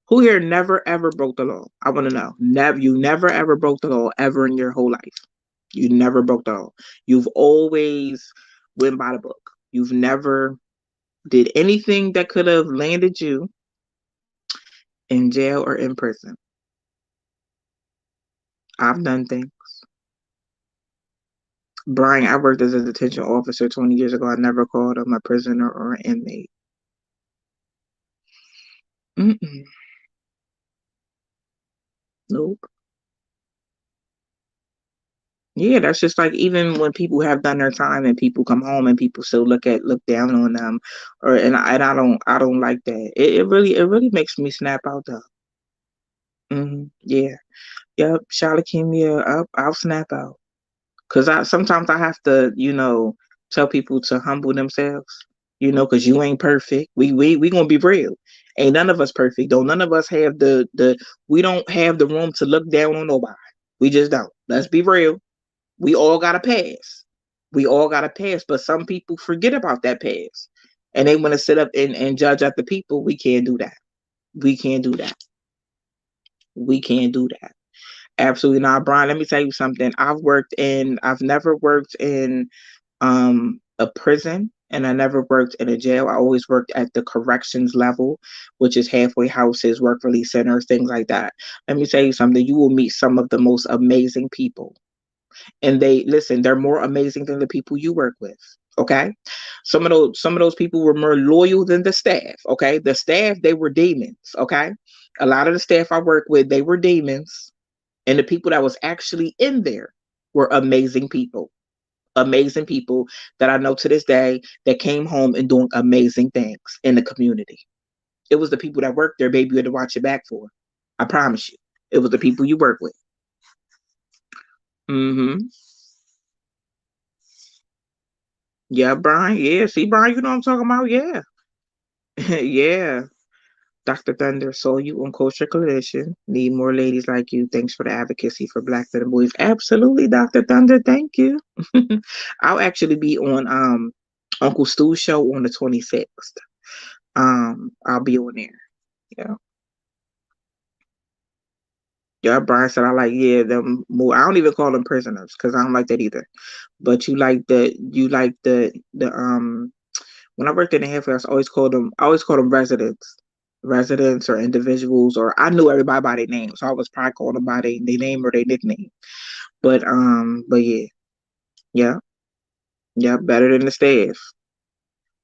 A: Who here never ever broke the law? I want to know. You never ever broke the law ever in your whole life. You never broke the law. You've always went by the book. You've never did anything that could have landed you in jail or in prison. I've done things. Brian, I worked as a detention officer 20 years ago. I never called him a prisoner or an inmate. Mm-mm. Nope. Yeah, that's just like even when people have done their time and people come home and people still look down on them, and I don't like that. It really makes me snap out though. Yeah, yep. Charlotte Kimia up. I'll snap out because I sometimes I have to tell people to humble themselves. Because you ain't perfect. We gonna be real. Ain't none of us perfect. Don't none of us have the we don't have the room to look down on nobody. We just don't. Let's be real. We all got a pass. We all got a pass, but some people forget about that pass. And they want to sit up and judge other people. We can't do that. We can't do that. We can't do that. Absolutely not. Brian, let me tell you something. I've never worked in a prison, and I never worked in a jail. I always worked at the corrections level, which is halfway houses, work release centers, things like that. Let me tell you something. You will meet some of the most amazing people, and they're more amazing than the people you work with. Okay, some of those people were more loyal than the staff. Okay, the staff, they were demons. Okay, a lot of the staff I work with, they were demons, and the people that was actually in there were amazing people. Amazing people that I know to this day that came home and doing amazing things in the community. It was the people that worked there, baby, you had to watch your back for. I promise you. It was the people you work with. Mm-hmm. Yeah, Brian. Yeah. See, Brian, you know what I'm talking about? Yeah. Yeah. Dr. Thunder saw you on Culture Collision. Need more ladies like you. Thanks for the advocacy for Black men and boys. Absolutely, Dr. Thunder. Thank you. I'll actually be on Uncle Stu's show on the 26th. I'll be on there. Yeah. Yeah, Brian said I like, yeah, them more. I don't even call them prisoners because I don't like that either. But you like the when I worked in the halfway house, I always called them residents or individuals, or I knew everybody by their name, so I was probably calling them by their name or their nickname. But yeah, yeah, yeah, better than the staff.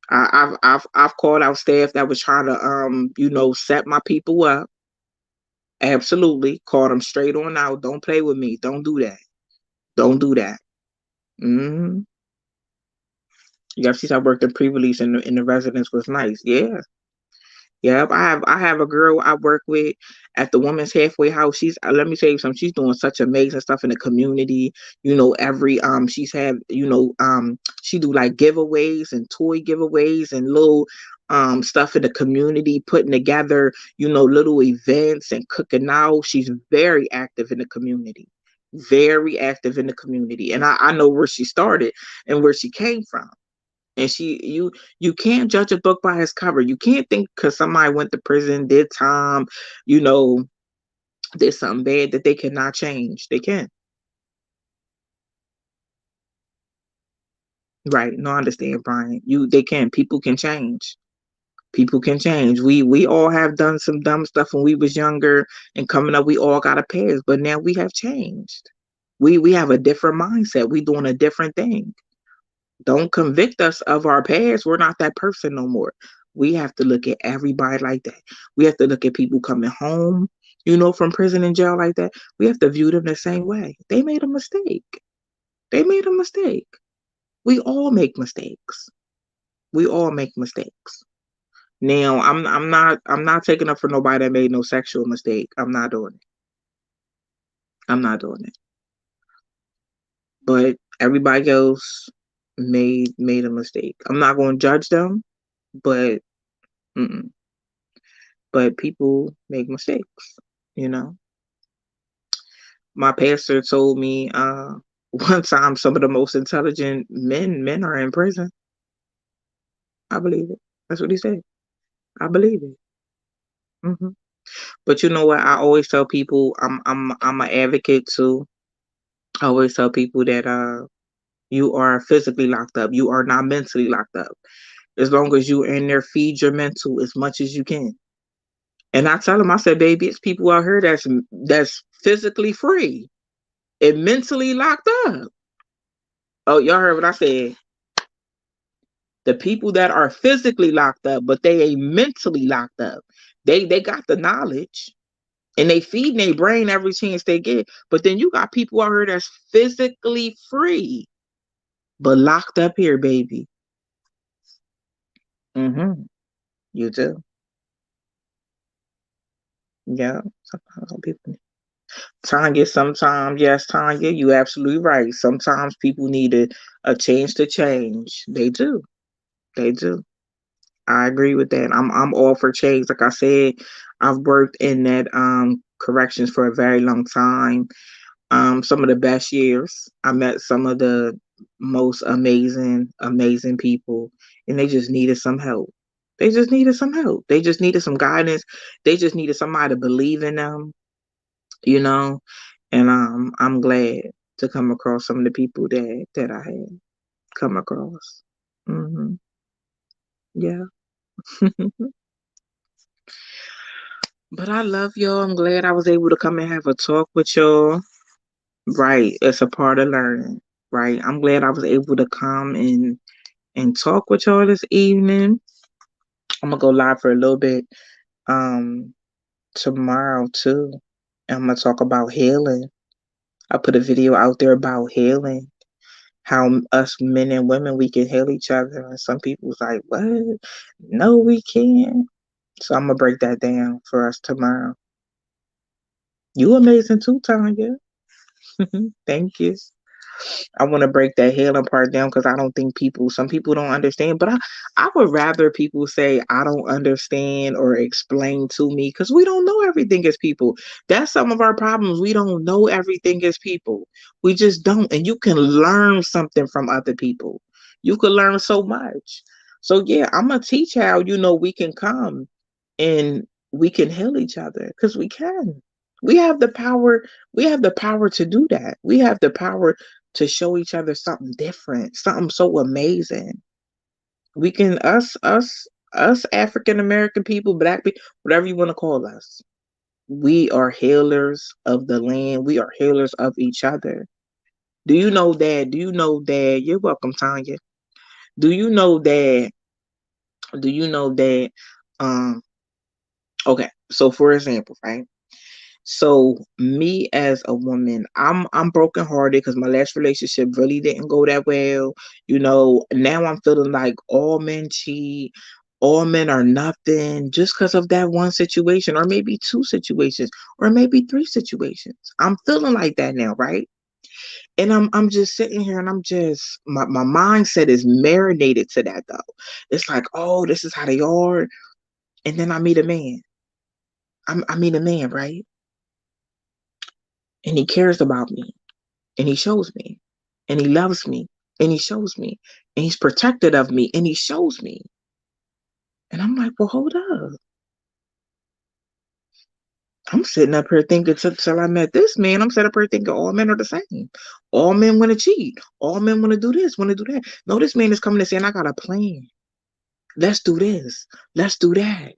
A: I've called out staff that was trying to set my people up. Absolutely. Called them straight on out. Don't play with me. Don't do that. Don't do that. Hmm. Yeah, she said I worked in pre-release and the residence was nice. Yeah. Yep, I have a girl I work with at the Women's Halfway House. She's let me tell you something. She's doing such amazing stuff in the community. Every she's had she do like giveaways and toy giveaways and little stuff in the community, putting together little events and cooking out. She's very active in the community, very active in the community, and I know where she started and where she came from. And you can't judge a book by its cover. You can't think because somebody went to prison, did time, you know, did something bad that they cannot change. They can. Right. No, I understand, Brian. They can. People can change. People can change. We all have done some dumb stuff when we was younger and coming up, we all got a pass, but now we have changed. We have a different mindset. We doing a different thing. Don't convict us of our past. We're not that person no more. We have to look at everybody like that. We have to look at people coming home, from prison and jail like that. We have to view them the same way. They made a mistake. They made a mistake. We all make mistakes. We all make mistakes. Now, I'm not taking up for nobody that made no sexual mistake. I'm not doing it. I'm not doing it. But everybody else made a mistake. I'm not going to judge them, but mm-mm. But people make mistakes, you know. My pastor told me one time some of the most intelligent men are in prison. I believe it. That's what he said. I believe it. Hmm. But you know what? I always tell people I'm an advocate too. I always tell people that you are physically locked up. You are not mentally locked up. As long as you in there, feed your mental as much as you can. And I tell them, I said, baby, it's people out here that's physically free and mentally locked up. Oh, y'all heard what I said. The people that are physically locked up, but they ain't mentally locked up. They got the knowledge and they feeding their brain every chance they get. But then you got people out here that's physically free, but locked up here, baby. Mm-hmm. You do. Yeah. Some people. Tanya, sometimes, yes, Tanya, you absolutely right. Sometimes people need a chance to change. They do. They do. I agree with that. I'm all for change. Like I said, I've worked in that corrections for a very long time. Some of the best years. I met some of the most amazing people, and they just needed some help. They just needed some help. They just needed some guidance. They just needed somebody to believe in them, you know. And I'm glad to come across some of the people that I had come across. Hmm. Yeah. But I love y'all. I'm glad I was able to come and have a talk with y'all. Right. It's a part of learning. Right. I'm glad I was able to come and talk with y'all this evening. I'm gonna go live for a little bit um tomorrow too. I'm gonna talk about healing. I put a video out there about healing, how us men and women we can heal each other. And some people's like, what? No, we can't. So I'm gonna break that down for us tomorrow. You amazing too, Tanya. Thank you. I want to break that healing part down because I don't think some people don't understand. But I would rather people say, I don't understand or explain to me because we don't know everything as people. That's some of our problems. We don't know everything as people. We just don't. And you can learn something from other people. You can learn so much. So, yeah, I'm going to teach how, we can come and we can heal each other because we can. We have the power. We have the power to do that. We have the power to show each other something different, something so amazing. We can us African American people, black people, whatever you want to call us. We are healers of the land. We are healers of each other. Do you know that? Do you know that? You're welcome, Tanya. Do you know that? Do you know that? Um. Okay. So, for example, right? So me as a woman, I'm brokenhearted because my last relationship really didn't go that well. Now I'm feeling like all men cheat, all men are nothing just because of that one situation, or maybe two situations, or maybe three situations. I'm feeling like that now, right? And I'm just sitting here and I'm just my mindset is marinated to that though. It's like, oh, this is how they are. And then I meet a man. I meet a man, right? And he cares about me and he shows me. And he loves me and he shows me. And he's protected of me and he shows me. And I'm like, well, hold up. I'm sitting up here thinking till I met this man, I'm sitting up here thinking all men are the same. All men want to cheat. All men want to do this, want to do that. No, this man is coming and saying, I got a plan. Let's do this. Let's do that.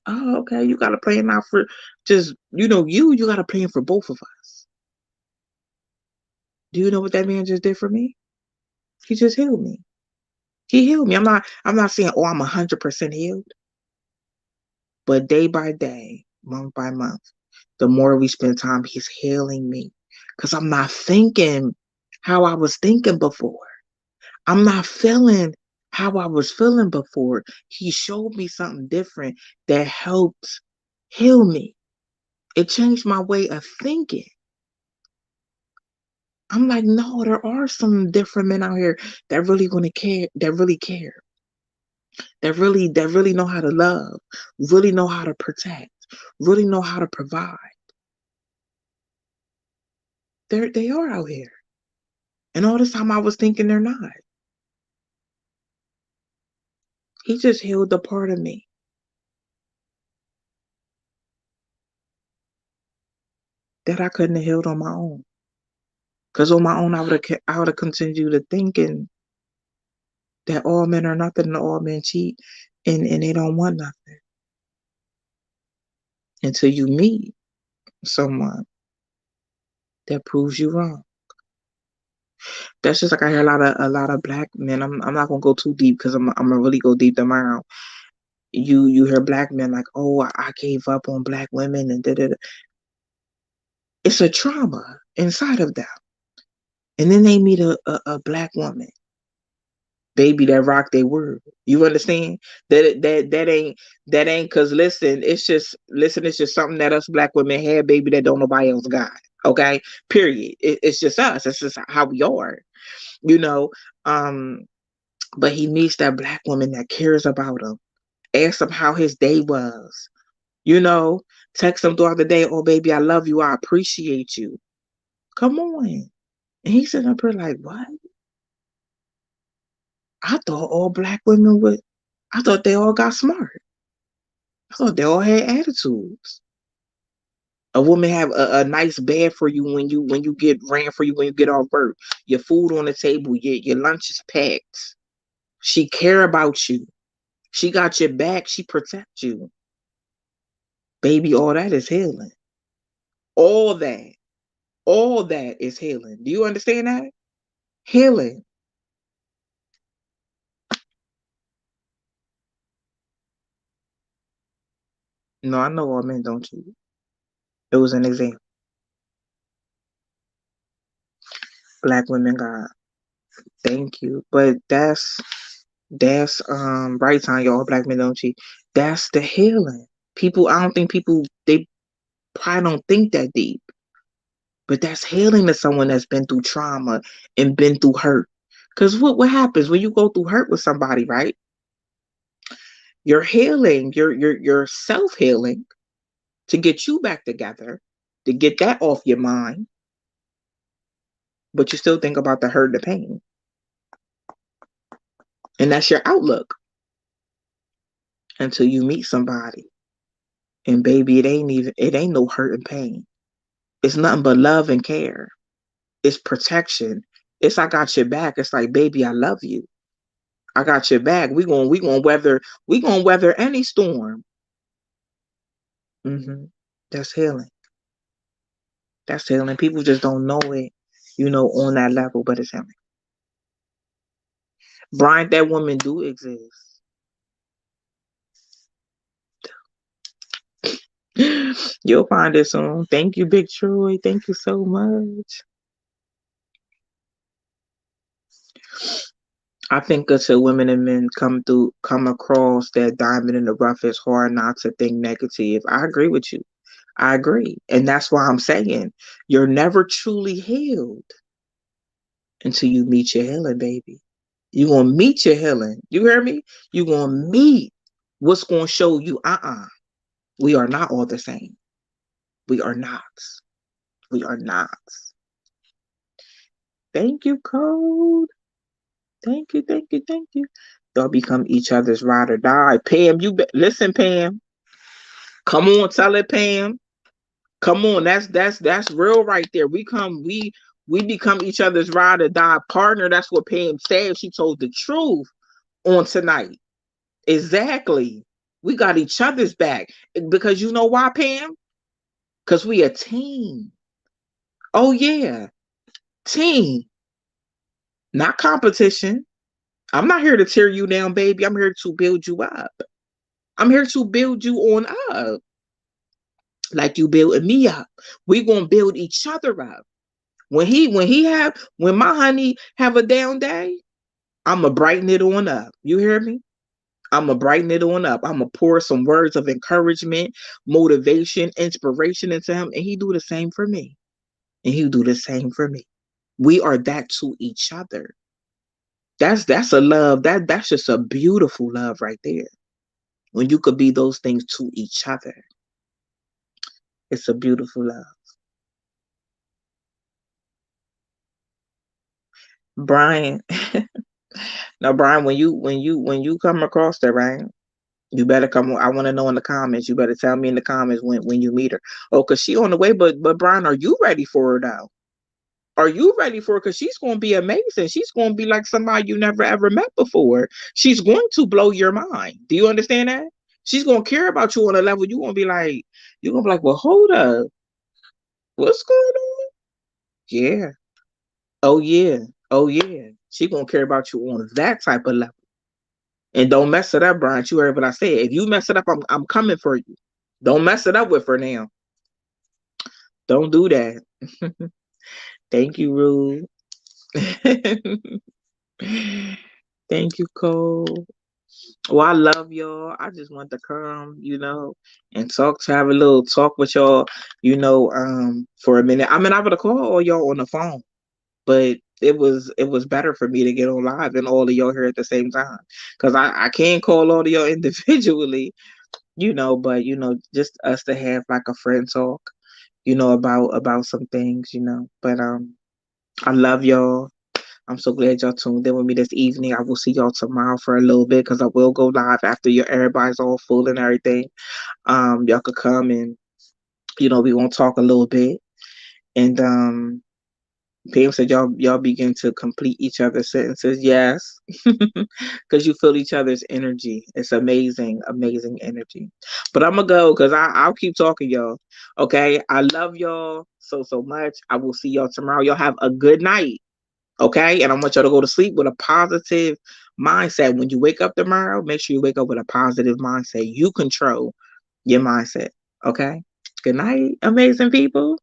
A: Oh, okay. You got a plan now for just, you got a plan for both of us. Do you know what that man just did for me? He just healed me. He healed me. I'm not saying, oh, I'm 100% healed, but day by day, month by month, the more we spend time, he's healing me. Because I'm not thinking how I was thinking before. I'm not feeling how I was feeling before. He showed me something different that helped heal me. It changed my way of thinking. I'm like, no, there are some different men out here that really want to care, that really know how to love, really know how to protect, really know how to provide. They are out here. And all this time I was thinking they're not. He just healed the part of me that I couldn't have healed on my own. Because on my own I would have continued to thinking that all men are nothing and all men cheat and they don't want nothing. Until you meet someone that proves you wrong. That's just like I hear a lot of black men. I'm not gonna go too deep because I'm gonna really go deep tomorrow. You hear black men like, oh, I gave up on black women and da da da. It's a trauma inside of them. And then they meet a black woman, baby, that rock their world. You understand? That ain't because it's just something that us black women have, baby, that don't nobody else got. Okay? Period. It's just us. It's just how we are. You know? Um, but he meets that black woman that cares about him. Asks him how his day was. You know, text him throughout the day, oh baby, I love you, I appreciate you. Come on. And he's sitting up here like, what? I thought all black women would. I thought they all got smart. I thought they all had attitudes. A woman have a nice bed for you when you get ran for you when you get off work. Your food on the table, your lunch is packed. She care about you. She got your back. She protect you. Baby, all that is healing. All that. All that is healing. Do you understand that? Healing. No, I know all men don't cheat. It was an example. Black women got thank you. But that's right time, y'all. Black men don't cheat. That's the healing. I don't think people they probably don't think that deep. But that's healing to someone that's been through trauma and been through hurt. Cause what happens when you go through hurt with somebody, right? You're healing, you're self-healing to get you back together, to get that off your mind, but you still think about the hurt and the pain. And that's your outlook until you meet somebody. And baby, it ain't no hurt and pain. It's nothing but love and care. It's protection. It's I got your back. It's like, baby, I love you. I got your back. We gonna weather any storm. hmm That's healing. That's healing. People just don't know it, on that level, but it's healing. Brian, that woman do exist. You'll find it soon. Thank you, Big Troy. Thank you so much. I think until women and men come across that diamond in the rough, it's hard not to think negative. I agree with you. I agree. And that's why I'm saying you're never truly healed until you meet your healing, baby. You're going to meet your healing. You hear me? You're going to meet what's going to show you, we are not all the same. We are not. We are not. Thank you, Code. Thank you, thank you, thank you. Y'all become each other's ride or die. Pam, listen, Pam. Come on, tell it, Pam. Come on, that's real right there. We become each other's ride or die partner. That's what Pam said. She told the truth on tonight. Exactly. We got each other's back because you know why, Pam? Because we a team. Oh yeah, team, not competition. I'm not here to tear you down, baby. I'm here to build you up. I'm here to build you on up, like you building me up. We gonna build each other up. When my honey have a down day, I'ma brighten it on up. You hear me? I'ma brighten it on up. I'ma pour some words of encouragement, motivation, inspiration into him, and he do the same for me. And he'll do the same for me. We are that to each other. That's a love. That's just a beautiful love right there. When you could be those things to each other. It's a beautiful love. Brian. Now, Brian, when you come across that, right? You better come. I want to know in the comments. You better tell me in the comments when you meet her. Oh, cause she on the way. But Brian, are you ready for her though? Are you ready for her? Cause she's gonna be amazing. She's gonna be like somebody you never ever met before. She's going to blow your mind. Do you understand that? She's gonna care about you on a level you're gonna be like, well, hold up, what's going on? Yeah. Oh yeah. Oh yeah. She gonna care about you on that type of level. And don't mess it up, Brian. You heard what I said. If you mess it up, I'm coming for you. Don't mess it up with her now. Don't do that. Thank you, Rude. Thank you, Cole. Well, I love y'all. I just want to come, and have a little talk with y'all, for a minute. I mean, I would have called all y'all on the phone, but it was better for me to get on live and all of y'all here at the same time. Cause I can't call all of y'all individually, but just us to have like a friend talk, about some things, But I love y'all. I'm so glad y'all tuned in with me this evening. I will see y'all tomorrow for a little bit because I will go live after everybody's all full and everything. Y'all could come and we gonna talk a little bit. And Pam said y'all begin to complete each other's sentences. Yes. Because you feel each other's energy. It's amazing, amazing energy. But I'm gonna go because I'll keep talking, y'all. Okay. I love y'all so much. I will see y'all tomorrow. Y'all have a good night. Okay. And I want y'all to go to sleep with a positive mindset. When you wake up tomorrow, make sure you wake up with a positive mindset. You control your mindset. Okay. Good night, amazing people.